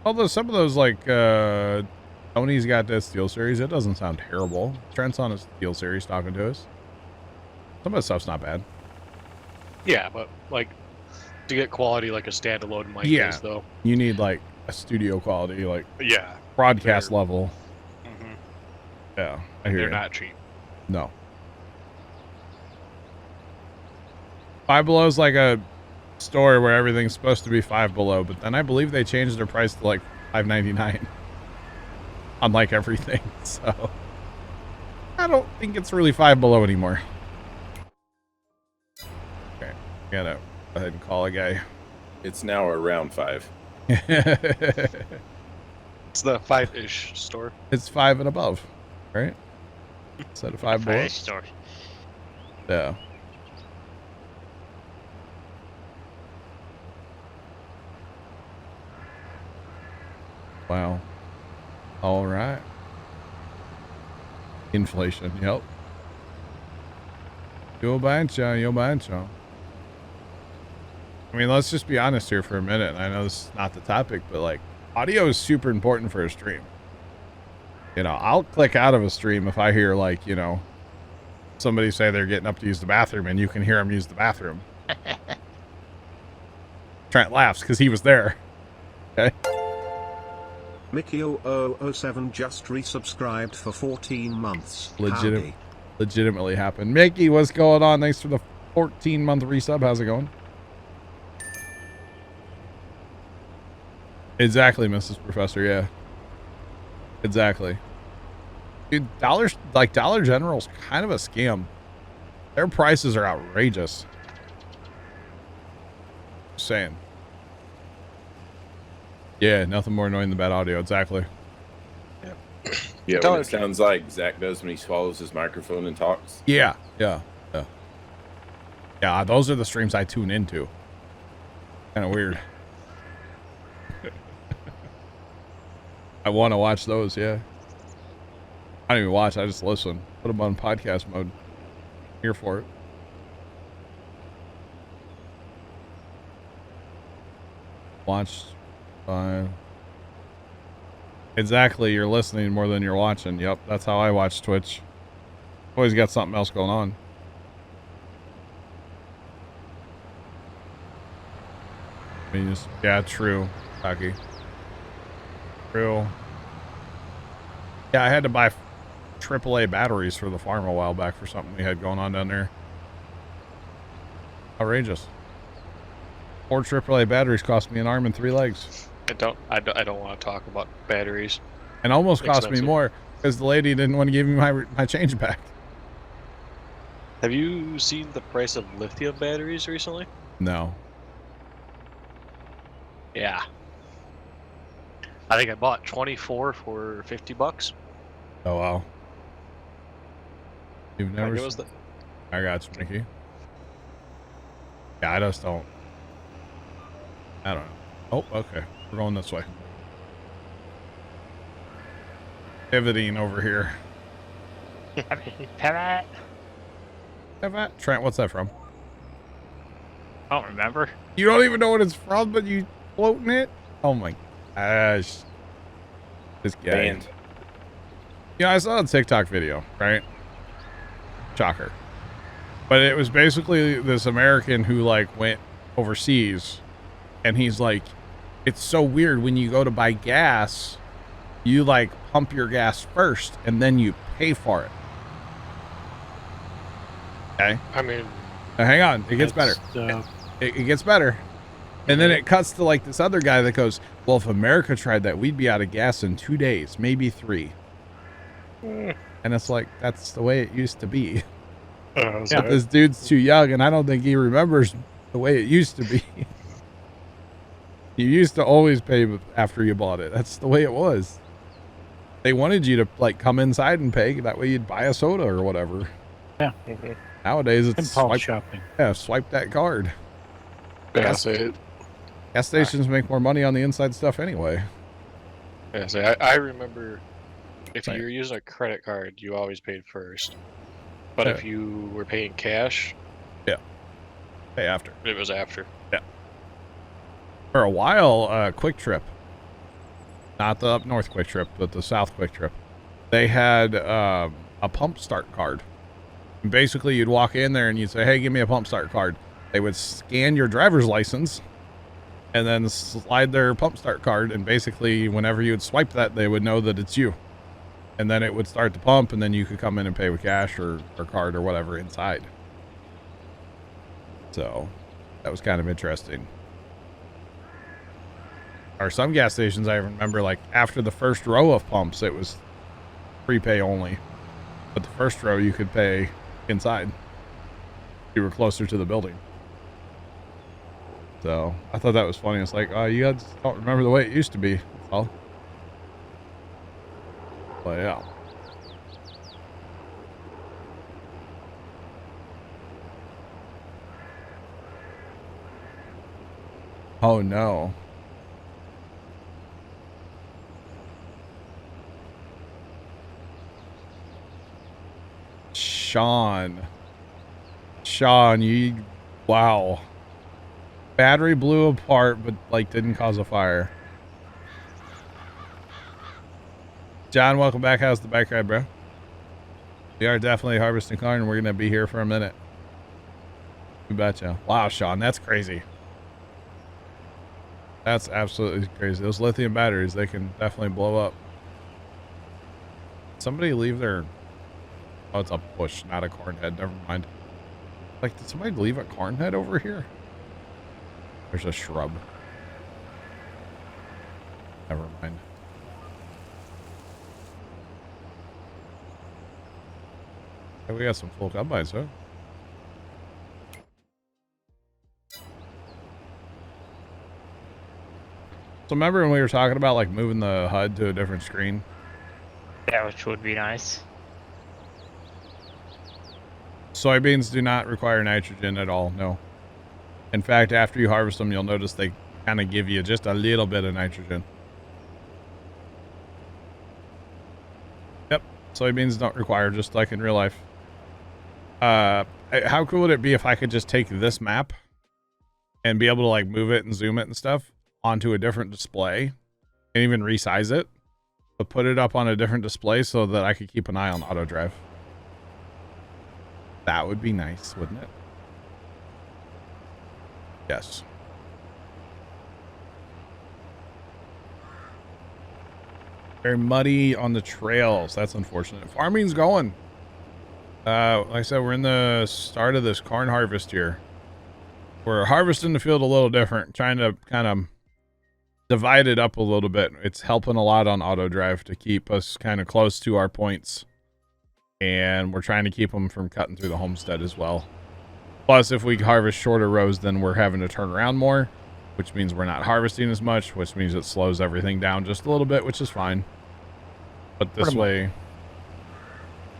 Although some of those, like, Tony's got that Steel Series, it doesn't sound terrible. Trent's on a Steel Series talking to us. Some of the stuff's not bad. Yeah, but, like, to get quality like a standalone mic is, though. You need, like, a studio quality, like, yeah, broadcast level. Mm-hmm. Yeah, I hear They're you. not cheap. No. Five Below is like a store where everything's supposed to be Five Below, but then I believe they changed their price to like $5.99 on like everything. So I don't think it's really Five Below anymore. Okay, gotta go ahead and call a guy. It's now around 5. It's the 5-ish store. It's 5 and above, right? Instead of 5 below. Store. Yeah. Wow. All right. Inflation. Yep. Yo bancho. I mean, let's just be honest here for a minute. I know this is not the topic, but like, audio is super important for a stream. You know, I'll click out of a stream if I hear like, you know, somebody say they're getting up to use the bathroom and you can hear them use the bathroom. Trent laughs because he was there. Okay. Mickey007 just resubscribed for 14 months. Howdy. Legitimately happened. Mickey, what's going on? Thanks for the 14-month resub. How's it going? Exactly, Mrs. Professor. Yeah. Exactly. Dude, Dollar General's kind of a scam. Their prices are outrageous. Just saying. Yeah, nothing more annoying than bad audio. Exactly. Yeah, what it sounds like Zach does when he swallows his microphone and talks. Yeah, those are the streams I tune into. Kind of weird. I want to watch those, yeah. I don't even watch, I just listen. Put them on podcast mode. Here for it. Watch. Exactly, you're listening more than you're watching. Yep, that's how I watch Twitch. Always got something else going on. I mean, yeah, true, Taki. True. Yeah, I had to buy AAA batteries for the farm a while back for something we had going on down there. Outrageous. 4 AAA batteries cost me an arm and 3 legs. I don't want to talk about batteries. And almost cost me Expensive. more because the lady didn't want to give me my change back. Have you seen the price of lithium batteries recently? No. Yeah. I think I bought 24 for $50. Oh, wow. You've I never think it was seen... I got you, Mickey. Yeah, I just don't. I don't know. Oh, okay. We're going this way. Pivoting over here. Pivot. Trent, what's that from? I don't remember. You don't even know what it's from, but you floating it? Oh my gosh. This guy. Banned. You know, I saw a TikTok video, right? Shocker. But it was basically this American who like went overseas and he's like, it's so weird when you go to buy gas, you like pump your gas first and then you pay for it. Okay. I mean, Now, hang on. It gets better. It gets better. And then it cuts to like this other guy that goes, well, if America tried that, we'd be out of gas in 2 days, maybe 3. And it's like, that's the way it used to be. But this dude's too young, and I don't think he remembers the way it used to be. You used to always pay after you bought it. That's the way it was. They wanted you to like come inside and pay. That way you'd buy a soda or whatever. Yeah. Nowadays it's Impulse shopping. Yeah, swipe that card. that's it. Gas stations make more money on the inside stuff anyway. Yeah, so I remember if Right. you were using a credit card, you always paid first. But if you were paying cash, Pay after. it was after. For a while, Quick Trip, not the up north Quick Trip, but the south Quick Trip, they had a pump start card. And basically, you'd walk in there and you'd say, hey, give me a pump start card. They would scan your driver's license and then slide their pump start card. And basically, whenever you would swipe that, they would know that it's you. And then it would start the pump, and then you could come in and pay with cash or card or whatever inside. So that was kind of interesting. Or some gas stations, I remember, like after the first row of pumps, it was prepay only. But the first row you could pay inside. You were closer to the building. So I thought that was funny. It's like, oh, you guys don't remember the way it used to be. That's all. But yeah. Oh no. Sean, you, wow. Battery blew apart, but like didn't cause a fire. John, welcome back. How's the bike ride, bro? We are definitely harvesting corn, and we're gonna be here for a minute. You betcha. Wow, Sean, that's crazy. That's absolutely crazy. Those lithium batteries, they can definitely blow up. Somebody leave their... Oh, it's a bush, not a corn head. Never mind. Like, did somebody leave a corn head over here? There's a shrub. Never mind. Hey, we got some full combines, huh? So remember when we were talking about like moving the HUD to a different screen? Yeah, which would be nice. Soybeans do not require nitrogen at all, no. In fact, after you harvest them, you'll notice they kind of give you just a little bit of nitrogen. Yep, soybeans don't require, just like in real life. How cool would it be if I could just take this map and be able to like move it and zoom it and stuff onto a different display and even resize it, but put it up on a different display so that I could keep an eye on auto drive? That would be nice, wouldn't it? Yes. Very muddy on the trails. That's unfortunate. Farming's going. Like I said, we're in the start of this corn harvest here. we're harvesting the field a little different, trying to kind of divide it up a little bit. It's helping a lot on auto drive to keep us kind of close to our points. And we're trying to keep them from cutting through the homestead as well. Plus, if we harvest shorter rows, then we're having to turn around more, which means we're not harvesting as much, which means it slows everything down just a little bit, which is fine. But this way,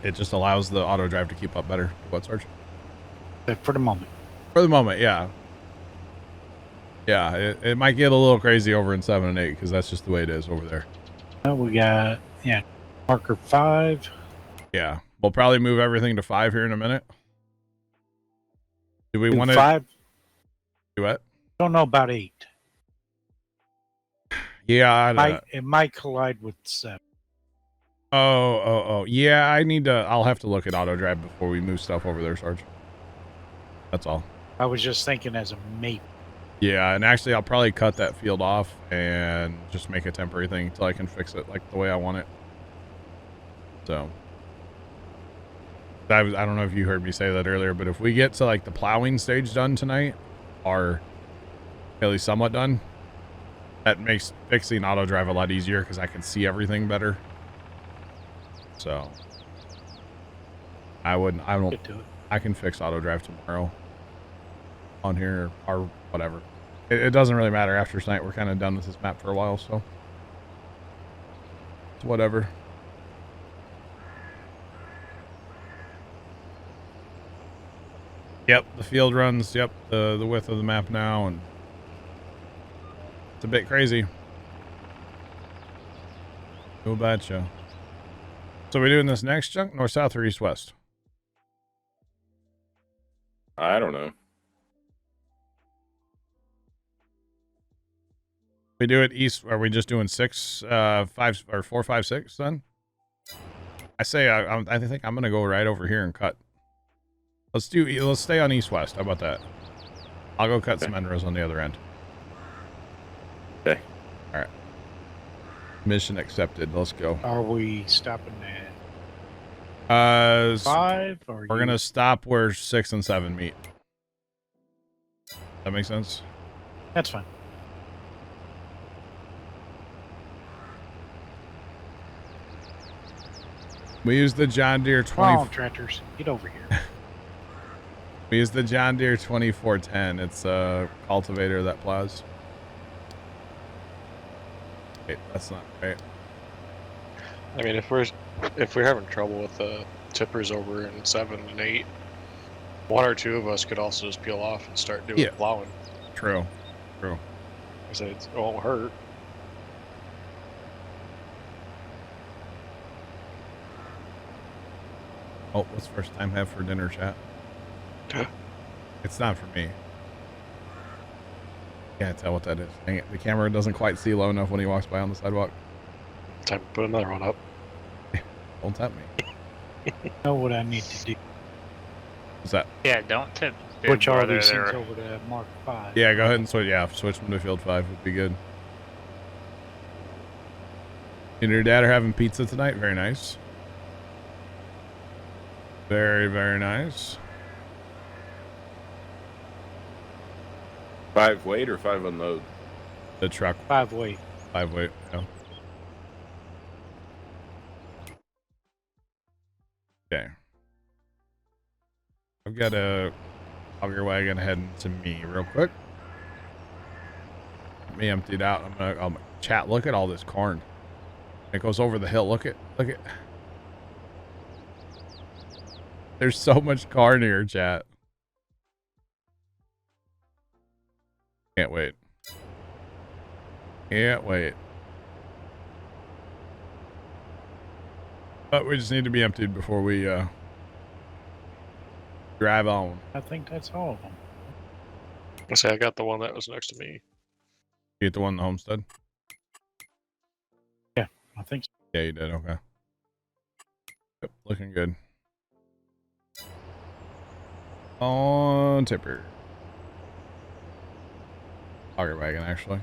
it just allows the auto drive to keep up better. What, Sarge? For the moment. For the moment, yeah. Yeah, it might get a little crazy over in 7 and 8 because that's just the way it is over there. We got, marker 5. Yeah, we'll probably move everything to 5 here in a minute. Do we want to 5? do what? Don't know about 8. Yeah, It might collide with 7. Oh. Yeah, I'll have to look at auto drive before we move stuff over there, Sarge. That's all. I was just thinking as a maybe. Yeah, and actually I'll probably cut that field off and just make a temporary thing until I can fix it like the way I want it. So I don't know if you heard me say that earlier, but if we get to like the plowing stage done tonight, or at least somewhat done, that makes fixing auto drive a lot easier because I can see everything better. So I can fix auto drive tomorrow on here or whatever. It doesn't really matter. After tonight, we're kind of done with this map for a while, so it's whatever. Yep, the field runs. Yep, the width of the map now, and it's a bit crazy. Go betcha. So we doing this next chunk, north, south, or east, west? I don't know. We do it east. Are we just doing 6, 5, or 4, 5, 6 then? I say I think I'm gonna go right over here and cut. Let's stay on east west. How about that? I'll go cut some end rows on the other end. Okay. All right. Mission accepted. Let's go. Are we stopping at 5? Or we're gonna stop where 6 and 7 meet. That makes sense? That's fine. We use the John Deere 20. Come on, tractors, get over here. We use the John Deere 2410. It's a cultivator that plows. Wait, that's not right. I mean, if we're having trouble with the tippers over in 7 and 8, 1 or 2 of us could also just peel off and start doing plowing. True. I said it won't hurt. Oh, what's first time have for dinner, chat? It's not for me. Can't tell what that is. Dang it, the camera doesn't quite see low enough when he walks by on the sidewalk. Time to put another one up. Don't tap me. Know what I need to do. What's that? Yeah, don't tip. Switch all these things over to Mark 5. Yeah, go ahead and switch. Yeah, switch them to field 5 would be good. You and your dad are having pizza tonight. Very nice. Very, very nice. 5 weight or 5 unload? The truck. 5 weight. 5 weight, yeah. Okay. I've got a auger wagon heading to me real quick. Let me empty it out. I'm chat. Look at all this corn. It goes over the hill. Look at. There's so much corn here, chat. Can't wait. Can't wait. But we just need to be emptied before we drive on. I think that's all of them. I say I got the one that was next to me. You get the one in the homestead? Yeah, I think so. Yeah, you did. Okay. Yep, looking good. On tipper. Auger wagon, actually.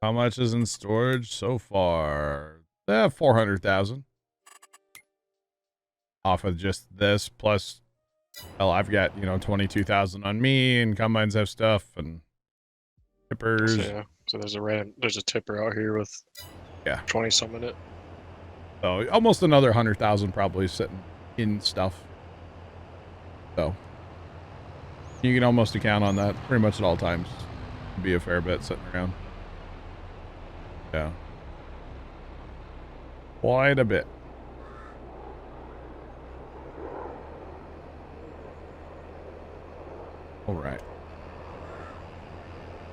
How much is in storage so far? 400,000. Off of just this plus Hell, I've got, 22,000 on me, and combines have stuff, and tippers. So, yeah. So there's a tipper out here with 20 some in it. So almost another 100,000 probably sitting in stuff. So you can almost account on that pretty much at all times. It'd be a fair bit sitting around. Yeah. Quite a bit. All right.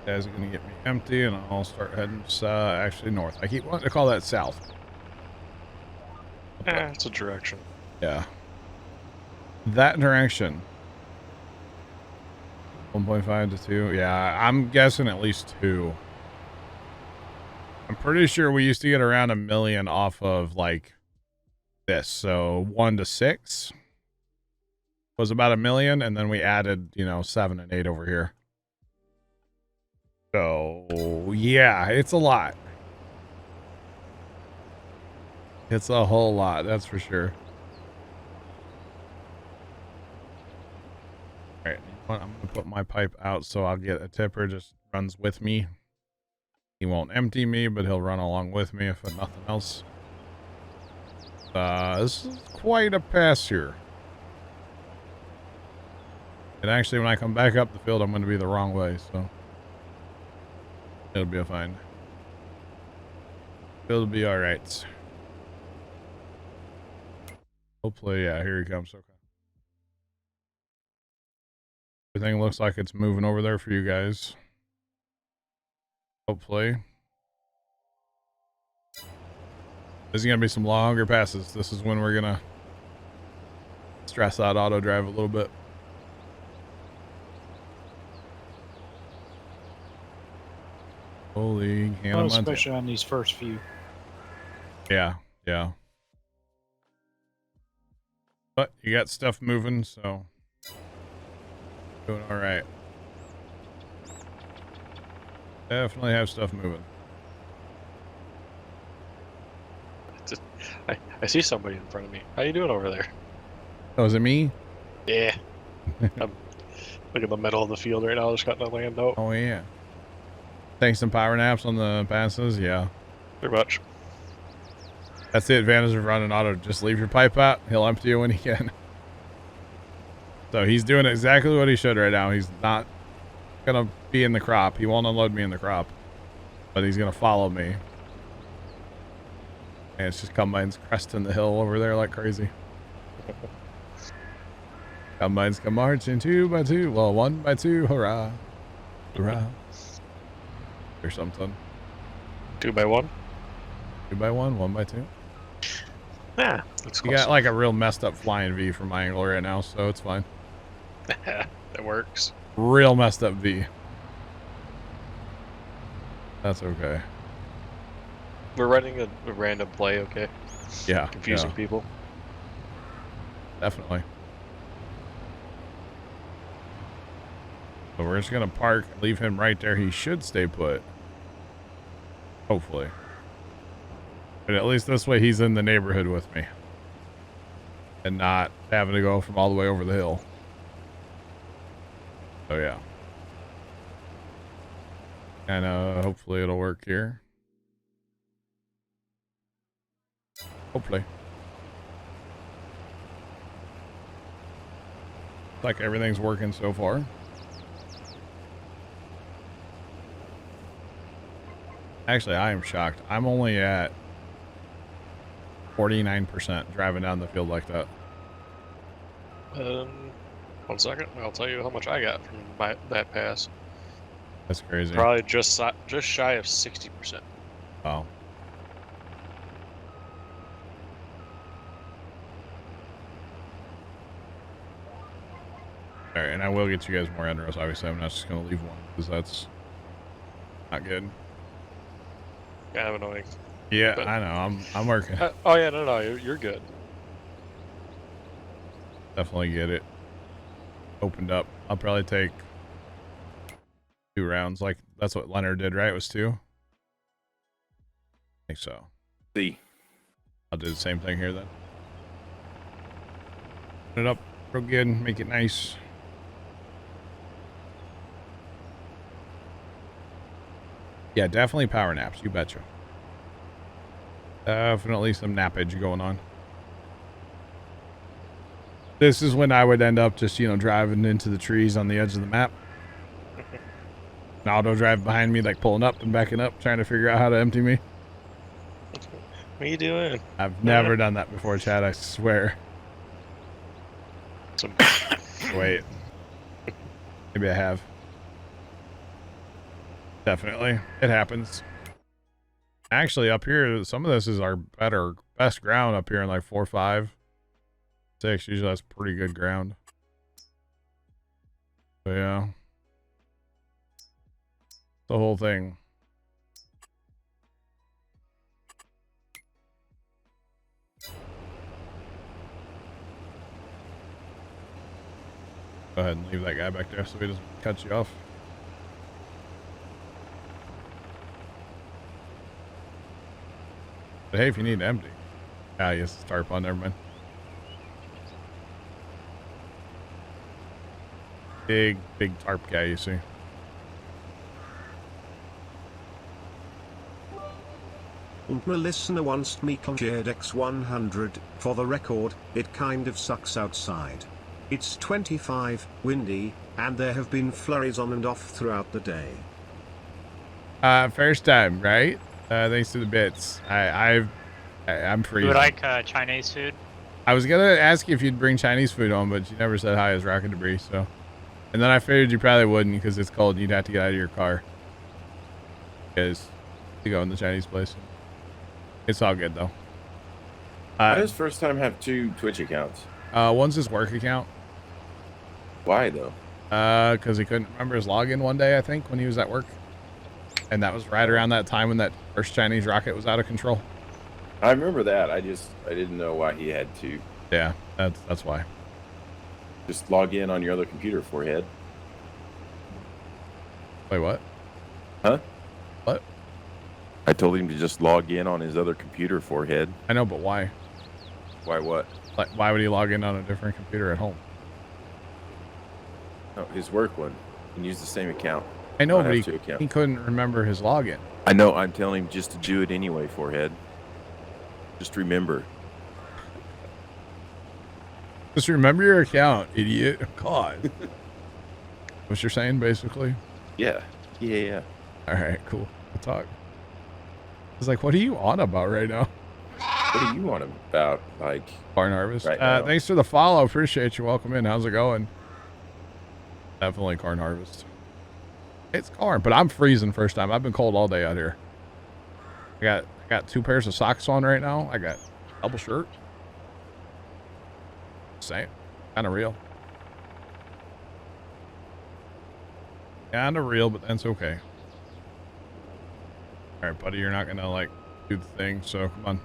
Guys are gonna get me empty, and I'll start heading actually north. I keep wanting to call that south. Yeah, it's a direction. Yeah. That direction. 1.5 to 2. Yeah, I'm guessing at least 2. I'm pretty sure we used to get around 1 million off of like this. So 1 to 6 was about 1 million, and then we added, 7 and 8 over here. So yeah, it's a lot. It's a whole lot, that's for sure. All right, I'm gonna put my pipe out so I'll get a tipper just runs with me. He won't empty me, but he'll run along with me if nothing else. This is quite a pass here. And actually, when I come back up the field, I'm going to be the wrong way, so it'll be a fine. It'll be all right. Hopefully, yeah, here he comes. Okay. Everything looks like it's moving over there for you guys. Hopefully. This is going to be some longer passes. This is when we're going to stress out auto drive a little bit. Holy Hannah Montana. Especially on these first few. Yeah, yeah. But you got stuff moving, so doing all right. Definitely have stuff moving. I see somebody in front of me. How you doing over there? Oh, is it me? Yeah. I'm look at the middle of the field right now. Just got to land out. Oh, yeah. Take some power naps on the passes, yeah. Pretty much. That's the advantage of running auto. Just leave your pipe out. He'll empty you when he can. So he's doing exactly what he should right now. He's not going to be in the crop. He won't unload me in the crop. But he's going to follow me. And it's just combines cresting the hill over there like crazy. Combines come marching 2 by 2. Well, 1 by 2. Hurrah. Hurrah. Or something. 2 by 1? 2 by 1, 1 by 2. Yeah, that's You got like a real messed up flying V from my angle right now, so it's fine. That works. Real messed up V. That's okay. We're running a random play, okay? Yeah. Confusing people. Definitely. So we're just gonna park, leave him right there. He should stay put. Hopefully. But at least this way he's in the neighborhood with me. And not having to go from all the way over the hill. So yeah. And hopefully it'll work here. Hopefully. Looks like everything's working so far. Actually, I am shocked. I'm only at 49% driving down the field like that. 1 second. I'll tell you how much I got from that pass. That's crazy. Probably just shy of 60%. Wow. Alright, and I will get you guys more end rows. Obviously, I'm not just going to leave one because that's not good. Kind of annoying. Yeah, But- I know. I'm working. Oh yeah, no, you're good. Definitely get it opened up. I'll probably take 2 rounds. Like, that's what Leonard did, right? It was 2? I think so. See. I'll do the same thing here then. Open it up real good. Make it nice. Yeah, definitely power naps. You betcha. Definitely some nappage going on. This is when I would end up just, you know, driving into the trees on the edge of the map. An auto drive behind me, like pulling up and backing up, trying to figure out how to empty me. What are you doing? I've never done that before, Chad, I swear. Wait. Maybe I have. Definitely. It happens. Actually, up here, some of this is our best ground up here in like 4, 5, 6. Usually that's pretty good ground. So yeah. The whole thing. Go ahead and leave that guy back there so he doesn't cut you off. But hey, if you need to empty. Ah, yes, tarp on, never mind. Big tarp guy, you see. And my listener wants me compared X100. For the record, it kind of sucks outside. It's 25, windy, and there have been flurries on and off throughout the day. First time, right? Thanks to the bits. I'm freezing. You would like Chinese food? I was gonna ask you if you'd bring Chinese food home, but you never said hi as Rocket Debris, so. And then I figured you probably wouldn't because it's cold and you'd have to get out of your car. Because to go in the Chinese place. It's all good though. I just first time have 2 Twitch accounts. One's his work account. Why though? Because he couldn't remember his login one day, I think, when he was at work. And that was right around that time when that first Chinese rocket was out of control. I remember that. I didn't know why he had to. Yeah, that's why. Just log in on your other computer, forehead. Wait, what? Huh? What? I told him to just log in on his other computer, forehead. I know, but why? Why what? Like, why would he log in on a different computer at home? No, his work one. He can use the same account. I know, Not but have 2 accounts. he couldn't remember his login. I know. I'm telling him just to do it anyway, forehead. Just remember. Just remember your account, idiot. God. What you're saying, basically? Yeah. Yeah. All right, cool. We'll talk. It's like, what are you on about right now? What are you on about? Like Barn Harvest. Right now. Thanks for the follow. Appreciate you. Welcome in. How's it going? Definitely Corn Harvest. It's corn, but I'm freezing first time. I've been cold all day out here. I got 2 pairs of socks on right now. I got double shirt. Same. Kind of real. Kind of real, but that's okay. All right, buddy, you're not gonna like do the thing, so come on.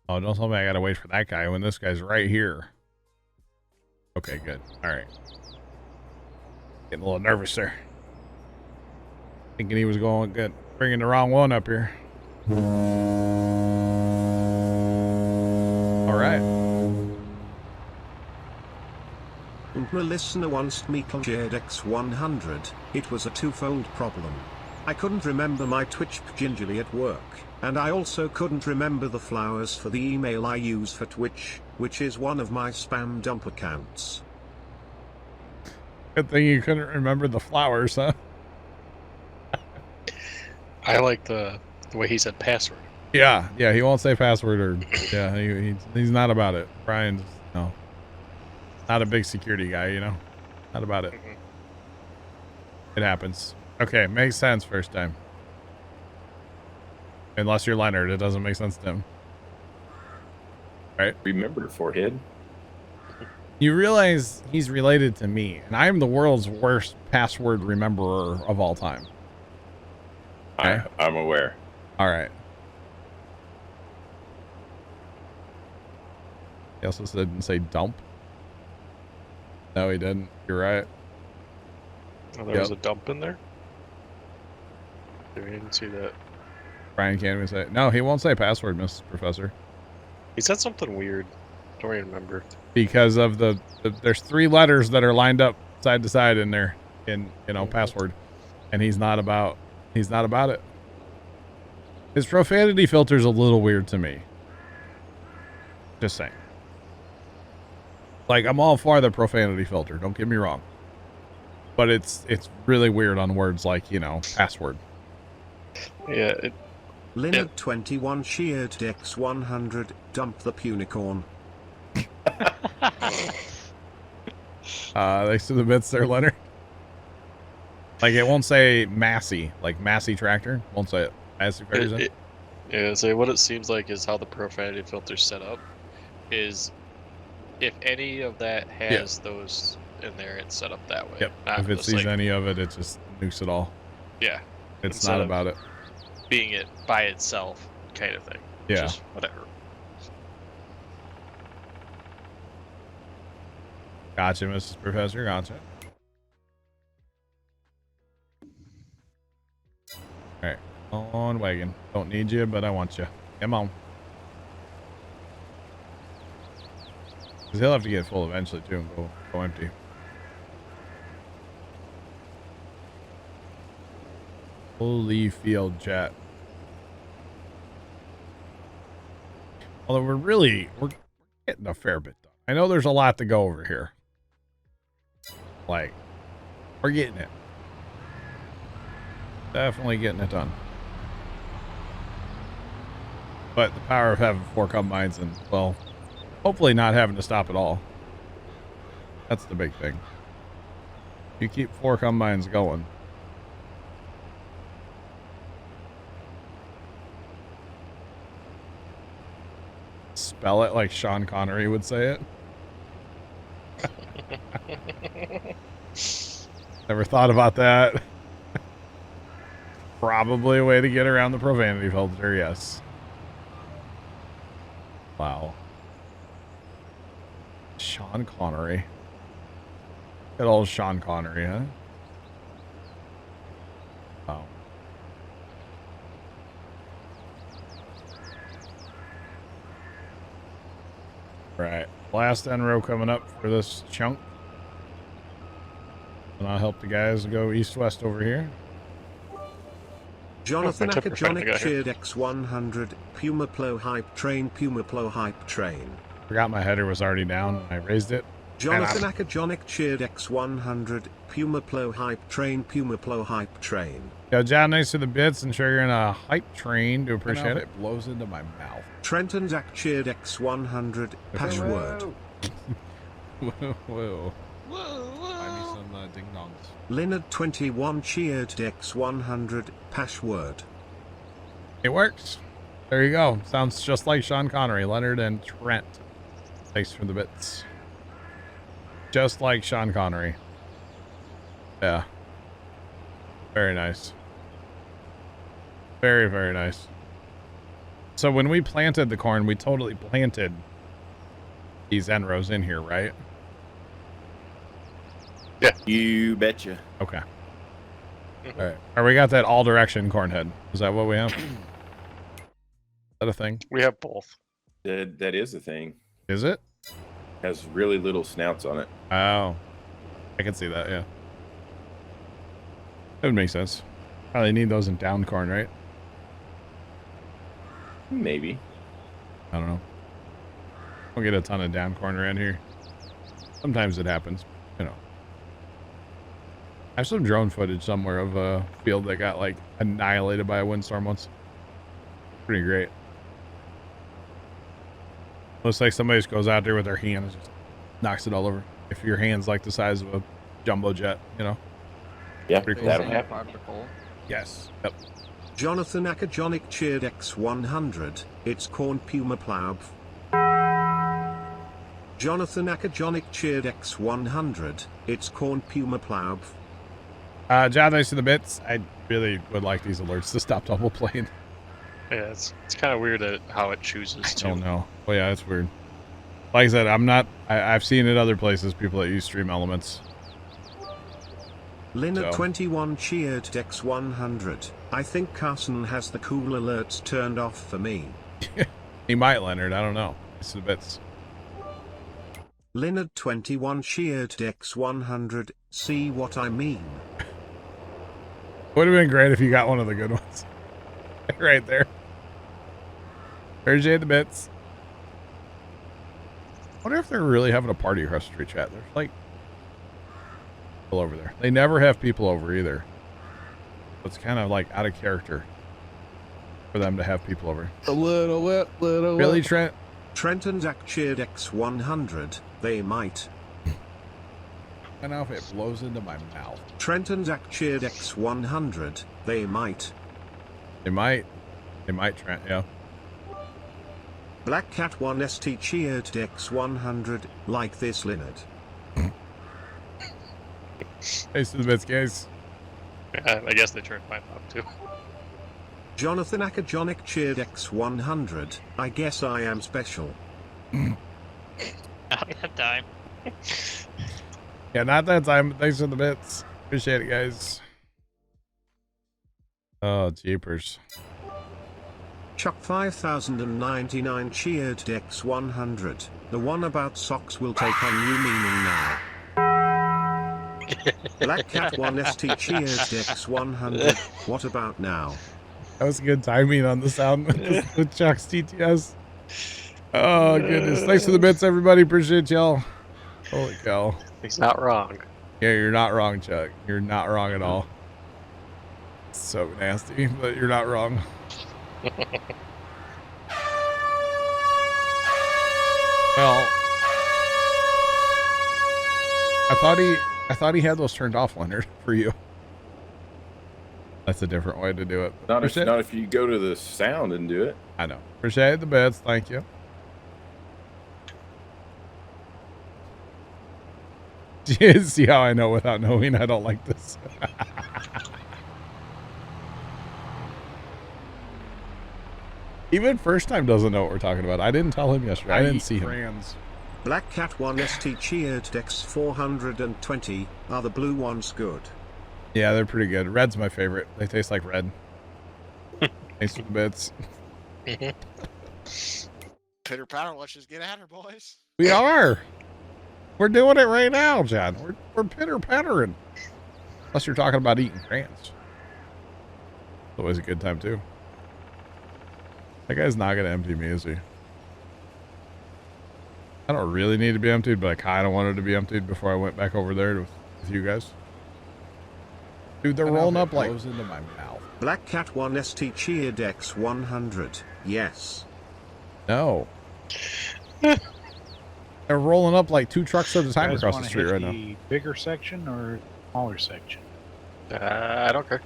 Oh, don't tell me I gotta wait for that guy when this guy's right here. Okay, good. All right. Getting a little nervous there. Thinking he was going good, bringing the wrong one up here. All right. And my listener wants me compared X100. It was a twofold problem. I couldn't remember my Twitch gingerly at work, and I also couldn't remember the flowers for the email I use for Twitch, which is one of my spam dump accounts. Good thing you couldn't remember the flowers, huh? I like the way he said password. Yeah, he won't say password or yeah, he's not about it. Brian's no, not a big security guy, you know, not about it. It happens. Okay, makes sense first time. Unless you're Leonard, it doesn't make sense to him. Right? Remember, forehead. You realize he's related to me, and I'm the world's worst password rememberer of all time. Okay? I'm aware. All right. He also didn't say dump. No, he didn't. You're right. Oh, there was a dump in there? I didn't see that. Brian can't even say it. No, he won't say password, Mrs. Professor. He said something weird. Don't even remember. Because of there's 3 letters that are lined up side to side in there password, and he's not about it. His profanity filter's a little weird to me. Just saying. Like, I'm all for the profanity filter, don't get me wrong. But it's really weird on words like, password. Yeah. Linux 21 sheared Dex 100, dump the punicorn. Thanks to the bits there, Leonard. Like, it won't say Massey, like Massey Tractor. Won't say it. Massey Ferguson. Yeah, so what it seems like is how the profanity filter's set up is if any of that has those in there, it's set up that way. Yep. If it sees any of it, it just nukes it all. Yeah. It's Instead not of about it. being it by itself kind of thing. Yeah. Just whatever. Gotcha, Mrs. Professor. Gotcha. All right. On wagon. Don't need you, but I want you. Come on. Because he'll have to get full eventually, too, and go empty. Holy field chat. Although we're getting a fair bit done. I know there's a lot to go over here. Like, we're getting it. Definitely getting it done. But the power of having 4 combines and, well, hopefully not having to stop at all. That's the big thing. You keep 4 combines going. Spell it like Sean Connery would say it. Never thought about that. Probably a way to get around the profanity filter, yes. Wow. Sean Connery. Good old Sean Connery, huh? Wow. Right. Last end row coming up for this chunk. And I'll help the guys go east-west over here. Jonathan my tipper finally Acadonic got here. cheered X100, Puma Plow hype train, Puma Plow hype train. Forgot my header was already down when I raised it. Jonathan Acadonic cheered X100, Puma Plow hype train, Puma Plow hype train. Yo, John, thanks for the bits and sugar and a hype train. Do appreciate it. It blows into my mouth. Trenton Zach cheered X100, password. Whoa, whoa. Whoa, Buy me some ding dongs. Leonard 21 cheered X100, password. It works. There you go. Sounds just like Sean Connery, Leonard and Trent. Thanks for the bits. Just like Sean Connery. Yeah. Very nice. Very, very nice. So when we planted the corn, we totally planted these end rows in here, right? Yeah. You betcha. Okay. All right. Or we got that all direction corn head. Is that what we have? Is that a thing? We have both. That is a thing. Is it? Has really little snouts on it. Oh. I can see that, yeah. That would make sense. Probably need those in down corn, right? Maybe. I don't know. We'll get a ton of down corn around here. Sometimes it happens, you know. I have some drone footage somewhere of a field that got like annihilated by a windstorm once. Pretty great. Looks like somebody just goes out there with their hands, just knocks it all over. If your hand's like the size of a jumbo jet, you know. Yeah, Pretty cool. that'll happen. Yes. Yep. Jonathan Acadonic cheered X100, it's corn Puma Plow. Jonathan Acadonic cheered X100, it's corn Puma Plow. John, thanks for the bits. I really would like these alerts to stop double playing. Yeah, it's kind of weird how it chooses I to. don't know. Well, yeah, it's weird. Like I said, I've seen it other places, people that use stream elements. Linux So. 21 cheered X100. I think Carson has the cool alerts turned off for me. He might, Leonard. I don't know. It's the bits. Leonard 21 cheered Dex 100. See what I mean? Would have been great if you got one of the good ones. Right there. Appreciate the bits. I wonder if they're really having a party across the street, chat. There's like people over there. They never have people over either. It's kind of like out of character for them to have people over. A little bit, Really, Trent? Trent and Zach cheered X 100. They might. I know if it blows into my mouth. Trent and Zach cheered X 100. They might. They might. They might, Trent, yeah. Black Cat 1 ST cheered Dex 100. Like this, Leonard. Thanks to the bits, guys. Yeah, I guess they turned mine up too. Jonathan Akajonic cheered X 100. I guess I am special. Not that time. Yeah, not that time. Thanks for the bits. Appreciate it, guys. Oh, jeepers. Chuck 5099 cheered Dex 100. The one about socks will take on new meaning now. Black Cat 1 ST cheered Dex 100. What about now? That was good timing on the sound with Chuck's TTS. Oh, goodness. Thanks for the bits, everybody. Appreciate y'all. Holy cow. He's not wrong. Yeah, you're not wrong, Chuck. You're not wrong at all. So nasty, but you're not wrong. Well, I thought he had those turned off, Leonard, for you. That's a different way to do it. Not if you go to the sound and do it. I know. Appreciate the bits. Thank you. See how I know without knowing I don't like this. Even first time doesn't know what we're talking about. I didn't tell him yesterday. I didn't see him. Black Cat 1 ST cheered Dex 420. Are the blue ones good? Yeah, they're pretty good. Red's my favorite. They taste like red. Thanks for the bits. Pitter patter, let's just get at her, boys. We are. We're doing it right now, John. We're pitter pattering. Unless you're talking about eating crayons. It's always a good time too. That guy's not gonna empty me, is he? I don't really need to be emptied, but I kind of wanted to be emptied before I went back over there with you guys. Dude, they're rolling up like goes into my mouth. Black Cat 1 ST cheered X 100. Yes. No. They're rolling up like 2 trucks at a time across the street right now. Bigger section or smaller section? I don't care.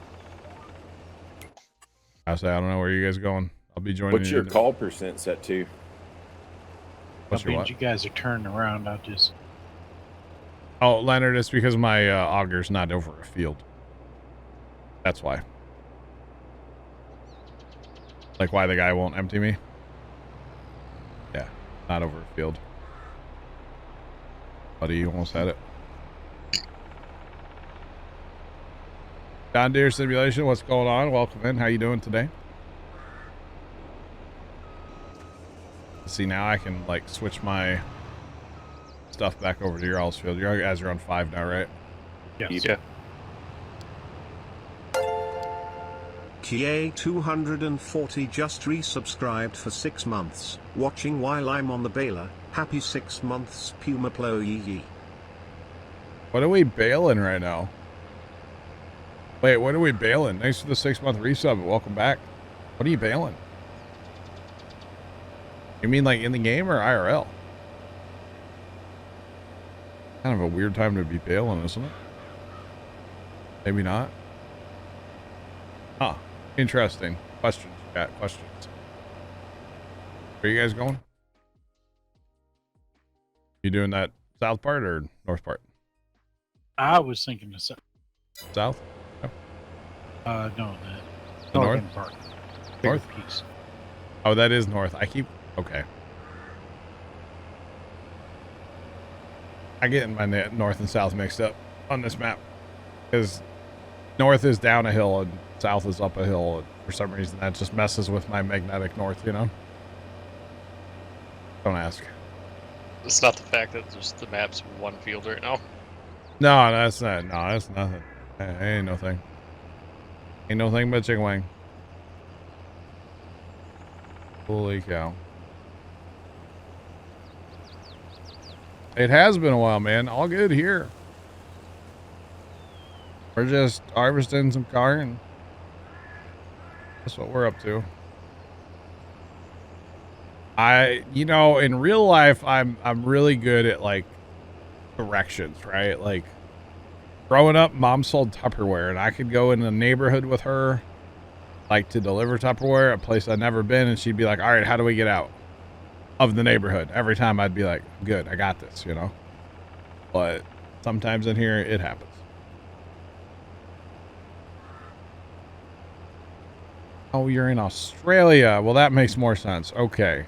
I don't know where you guys are going. I'll be joining What's you. your call percent set to? What's your what? You guys are turning around. I'll just. Oh, Leonard, it's because my auger's not over a field. That's why. Like why the guy won't empty me? Yeah, not over a field. Buddy, you almost had it. John Deere Simulation, what's going on? Welcome in. How you doing today? See, now I can like switch my stuff back over to your all's field. You guys are on 5 now, right? Yes. Yeah. Kie 240 just resubscribed for 6 months. Watching while I'm on the baler. Happy 6 months, Puma Plow yee. What are we bailing right now? Wait, what are we bailing? Thanks for the 6-month resub. Welcome back. What are you bailing? You mean like in the game or IRL? Kind of a weird time to be bailing, isn't it? Maybe not. Huh. Interesting. Questions, chat. Questions. Where are you guys going? You doing that south part or north part? I was thinking the South? no, the The northern north? part. North? Bigger piece. Oh, that is north. Okay. I get my north and south mixed up on this map because north is down a hill and south is up a hill. And for some reason, that just messes with my magnetic north, you know? Don't ask. It's not the fact that just the map's one field right now. No, that's not. No, that's nothing. Ain't no thing. Ain't no thing but chicken wing. Holy cow. It has been a while, man. All good here. We're just harvesting some corn. That's what we're up to. You know, in real life, I'm really good at like directions, right? Like growing up, mom sold Tupperware, and I could go in the neighborhood with her, like to deliver Tupperware, a place I'd never been, and she'd be like, "All right, how do we get out of the neighborhood?" Every time I'd be like, "Good, I got this," you know. But sometimes in here, it happens. Oh, you're in Australia. Well, that makes more sense. Okay.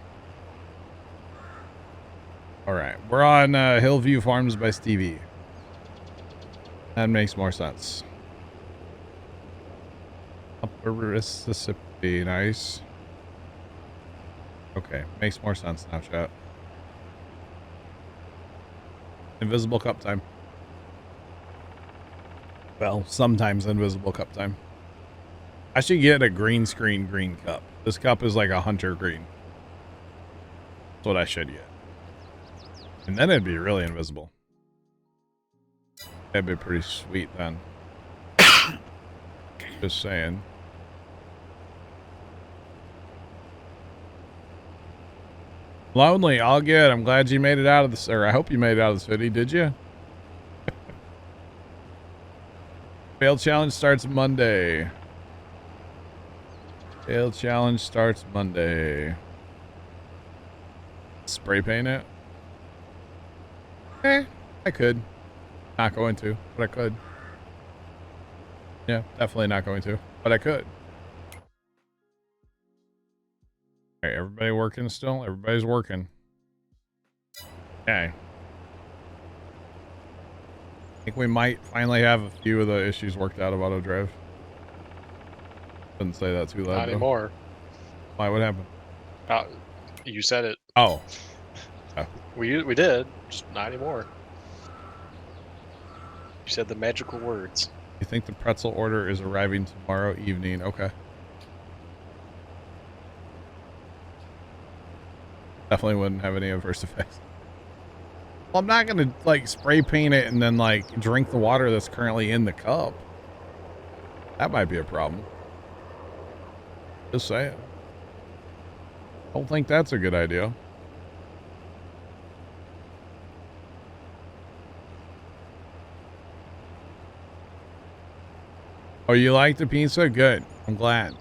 All right. We're on Hillview Farms by Stevie. That makes more sense. Upper Mississippi. Nice. Okay. Makes more sense now, chat. Invisible cup time. Well, sometimes invisible cup time. I should get a green screen green cup. This cup is like a hunter green. That's what I should get. And then it'd be really invisible. That'd be pretty sweet then. Just saying. Lonely, all good. I'm glad you made it out of the, or I hope you made it out of the city. Did you? Failed challenge starts Monday. Failed challenge starts Monday. Spray paint it? I could. Not going to, but I could. Yeah, definitely not going to, but I could. Okay, everybody working still? Everybody's working. Okay. I think we might finally have a few of the issues worked out of auto drive. Couldn't say that too loud. Not anymore. Why? What happened? You said it. Oh. We did, just not anymore. You said the magical words. You think the pretzel order is arriving tomorrow evening? Okay. Definitely wouldn't have any adverse effects. Well, I'm not gonna like spray paint it and then like drink the water that's currently in the cup. That might be a problem. Just saying. Don't think that's a good idea. Oh, you like the pizza? Good. I'm glad.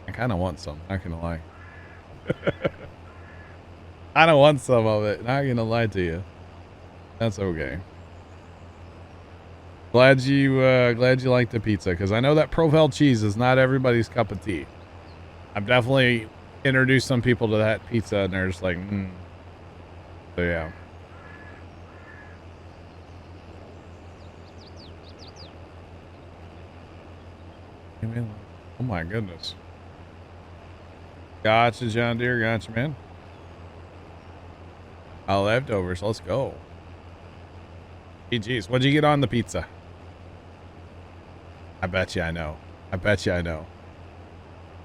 I kind of want some. Not gonna lie. I don't want some of it. Not gonna lie to you. That's okay. Glad you like the pizza, because I know that Provel cheese is not everybody's cup of tea. I've definitely introduced some people to that pizza, and they're just like, So yeah. Oh my goodness. Gotcha, John Deere. Gotcha, man. Leftovers. Let's go. GG's. What'd you get on the pizza? I bet you I know. I bet you I know.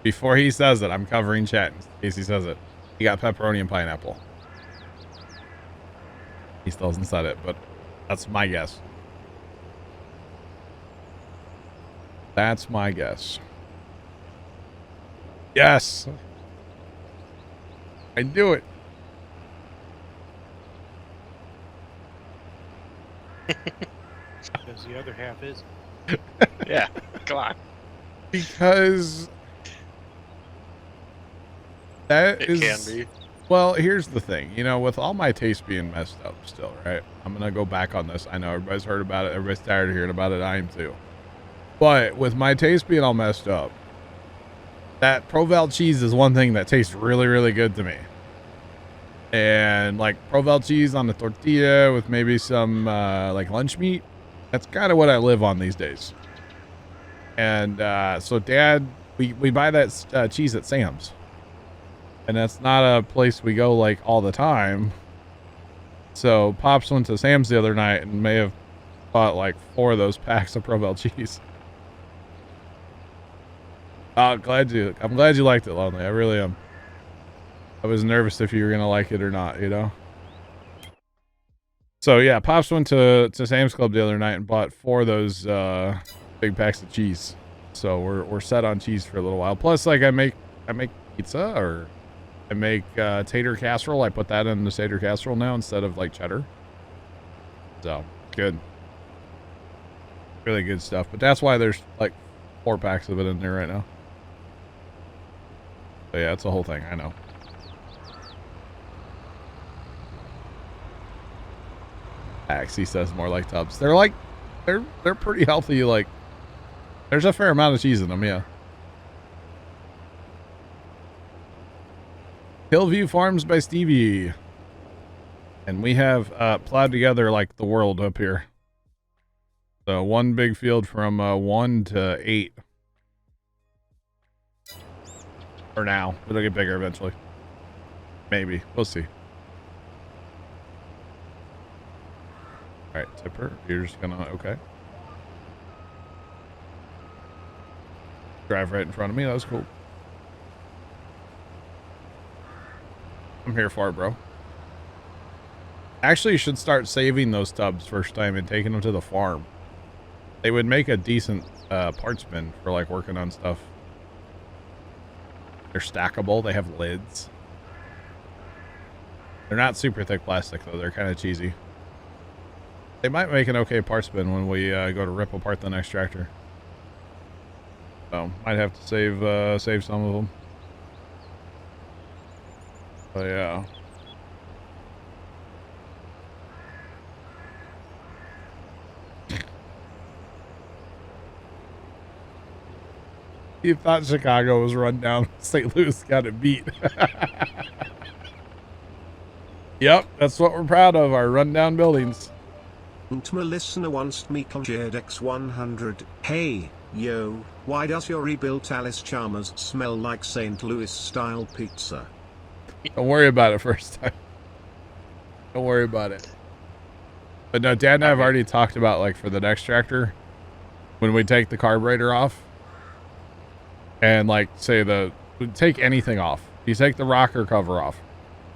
Before he says it, I'm covering chat in case he says it. He got pepperoni and pineapple. He still hasn't said it, but that's my guess. That's my guess. Yes. I do it. Because the other half is. Yeah, come on. Because that It is, can be. well, here's the thing, you know, with all my taste being messed up still, right? I'm going to go back on this. I know everybody's heard about it. Everybody's tired of hearing about it. I am too. But with my taste being all messed up, that Provel cheese is one thing that tastes really, really good to me. And like Provel cheese on the tortilla with maybe some like lunch meat. That's kind of what I live on these days. And so Dad, we buy that cheese at Sam's. and that's not a place we go like all the time. So Pops went to Sam's the other night and may have bought like 4 of those packs of Provel cheese. I'm glad you liked it, Lonely. I really am. I was nervous if you were gonna like it or not, you know. So yeah, Pops went to Sam's Club the other night and bought 4 of those big packs of cheese. So we're set on cheese for a little while. Plus, like I make pizza, or I make tater casserole. I put that in the tater casserole now instead of like cheddar. So good, really good stuff. But that's why there's like 4 packs of it in there right now. So yeah, it's a whole thing. I know. He says more like tubs. They're like, they're pretty healthy. Like, there's a fair amount of cheese in them. Yeah. Hillview Farms by Stevie, and we have plowed together like the world up here. So 1 big field from 1 to 8. For now, it'll get bigger eventually. Maybe, we'll see. All right, Tipper, you're just gonna, okay. Drive right in front of me, that was cool. I'm here for it, bro. Actually, you should start saving those tubs first time and taking them to the farm. They would make a decent parts bin for like working on stuff. They're stackable, they have lids. They're not super thick plastic though, they're kind of cheesy. They might make an okay parts bin when we go to rip apart the next tractor. So, might have to save some of them. But yeah. You thought Chicago was run down. St. Louis got it beat. Yep, that's what we're proud of, our rundown buildings. My listener wants me conjured X100. Hey, yo, why does your rebuilt Alice Chalmers smell like St. Louis style pizza? Don't worry about it first time. Don't worry about it. But no, Dad and I have already talked about, like, for the next tractor, when we take the carburetor off, and, like, say take anything off. You take the rocker cover off.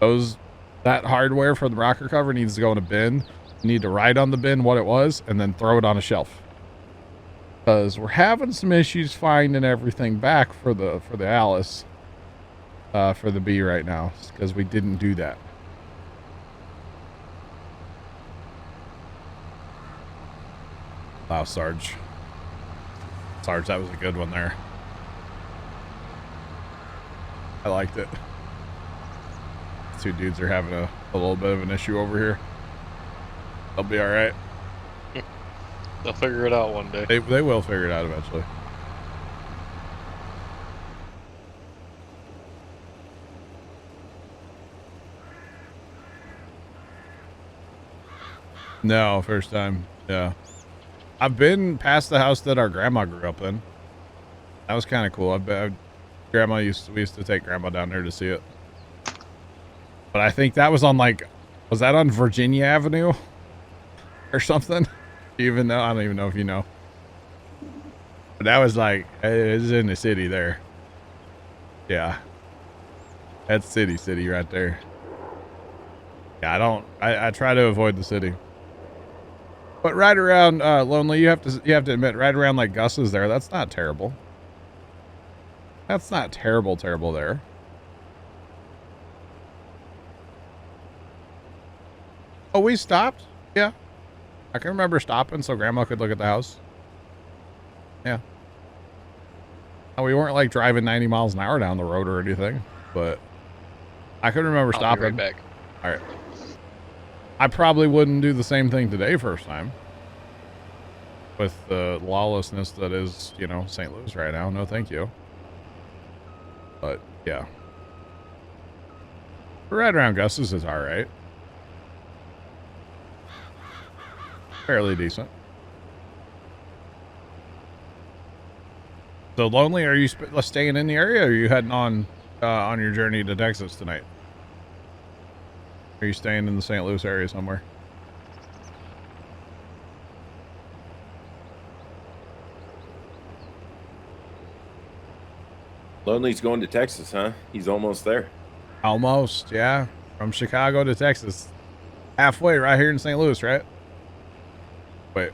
That hardware for the rocker cover needs to go in a bin. You need to write on the bin what it was, and then throw it on a shelf. Because we're having some issues finding everything back for the Alice. For the B right now, because we didn't do that. Wow, Sarge, that was a good one there. I liked it. These 2 dudes are having a little bit of an issue over here. They'll be all right. They'll figure it out one day. They will figure it out eventually. No, first time. Yeah. I've been past the house that our grandma grew up in. That was kind of cool. We used to take grandma down there to see it. But I think that was on was that on Virginia Avenue or something? Do you even know? I don't even know if you know. But that was it was in the city there. Yeah. That's city right there. Yeah, I try to avoid the city. But right around Lonely, you have to admit, right around like Gus's there, that's not terrible. That's not terrible there. Oh, we stopped? Yeah. I can remember stopping so Grandma could look at the house. Yeah. Oh, we weren't like driving 90 miles an hour down the road or anything, but I can remember stopping. I'll be right back. All right. I probably wouldn't do the same thing today first time. With the lawlessness that is, St. Louis right now. No, thank you. But, yeah. Right around Gus's is all right. Fairly decent. So, Lonely, are you staying in the area, or are you heading on on your journey to Texas tonight? Are you staying in the St. Louis area somewhere? Lonely's going to Texas, huh? He's almost there. Almost, yeah. From Chicago to Texas. Halfway right here in St. Louis, right? Wait.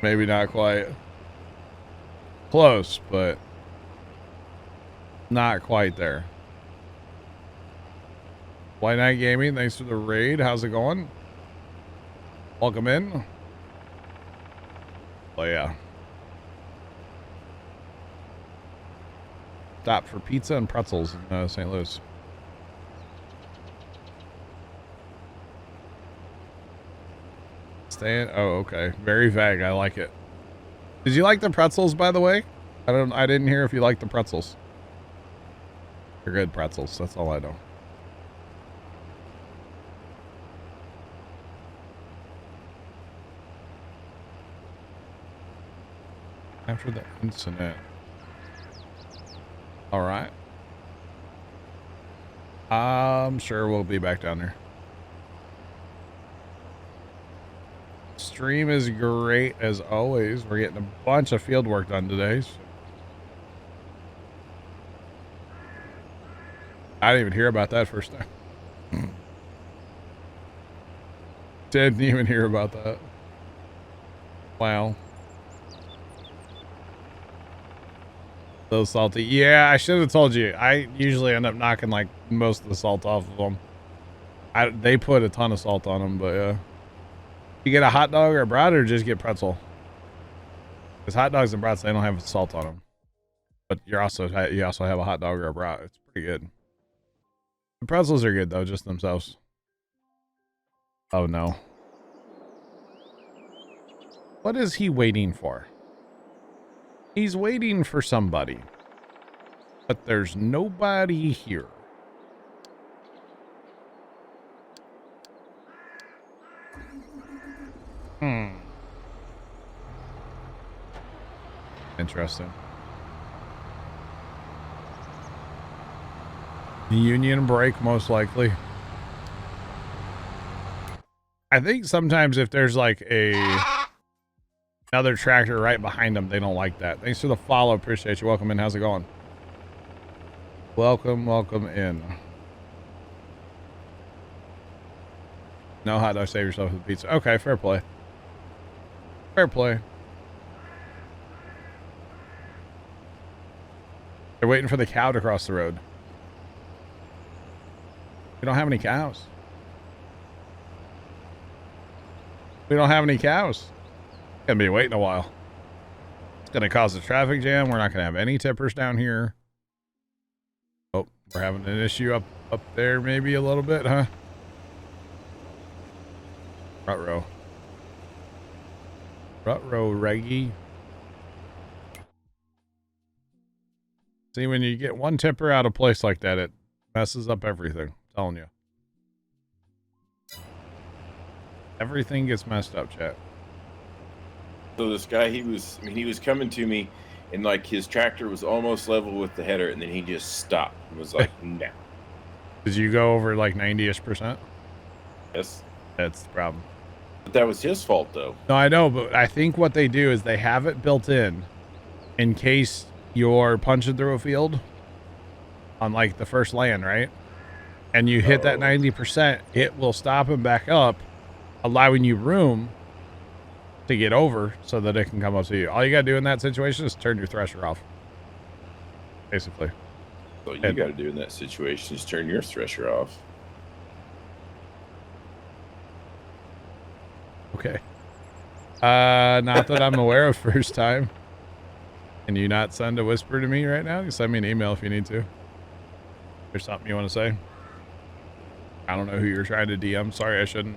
Maybe not quite. Close, but not quite there. White Knight Gaming, thanks for the raid. How's it going? Welcome in. Oh, yeah. Stop for pizza and pretzels in St. Louis. Staying. Oh, okay. Very vague. I like it. Did you like the pretzels, by the way? I didn't hear if you liked the pretzels. They're good pretzels. That's all I know. After the incident. All right. I'm sure we'll be back down there. Stream is great as always. We're getting a bunch of field work done today. So. I didn't even hear about that first time. Didn't even hear about that. Wow. So salty. Yeah, I should have told you. I usually end up knocking like most of the salt off of them. They put a ton of salt on them, but yeah. You get a hot dog or a brat, or just get pretzel? Because hot dogs and brats, they don't have salt on them. But you also have a hot dog or a brat. It's pretty good. The pretzels are good though, just themselves. Oh no. What is he waiting for? He's waiting for somebody. But there's nobody here. Interesting. Union break, most likely. I think sometimes if there's like another tractor right behind them, they don't like that. Thanks for the follow. Appreciate you. Welcome in. How's it going? Welcome in. No hot dog, save yourself with pizza. Okay, fair play. Fair play. They're waiting for the cow to cross the road. We don't have any cows. We don't have any cows. Gonna be waiting a while. It's gonna cause a traffic jam. We're not gonna have any tippers down here. Oh, we're having an issue up there maybe a little bit, huh? Rut-row. Rut-row, Reggie. See, when you get one tipper out of place like that, it messes up everything. I'm telling you. Everything gets messed up, chat. So this guy, he was coming to me, and like his tractor was almost level with the header, and then he just stopped and was like, "No." Did you go over like 90-ish%? Yes. That's the problem. But that was his fault, though. No, I know, but I think what they do is they have it built in case you're punching through a field on like the first land, right? And you hit that 90%, it will stop and back up, allowing you room to get over so that it can come up to you. All you gotta do in that situation is turn your thresher off, basically. So you got to do in that situation is turn your thresher off. Okay. Not that I'm aware of first time. Can you not send a whisper to me right now? You can send me an email if you need to. There's something you want to say? I don't know who you're trying to DM. Sorry, I shouldn't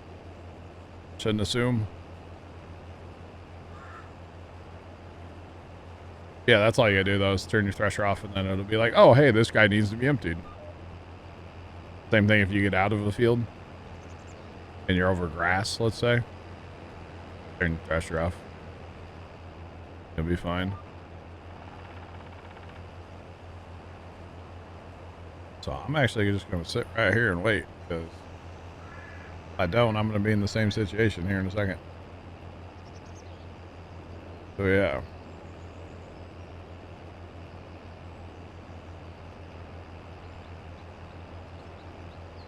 assume. Yeah, that's all you gotta do though, is turn your thresher off, and then it'll be like, oh, hey, this guy needs to be emptied. Same thing if you get out of the field and you're over grass, let's say. Turn your thresher off. You'll be fine. So I'm actually just going to sit right here and wait, because if I don't, I'm going to be in the same situation here in a second. So yeah.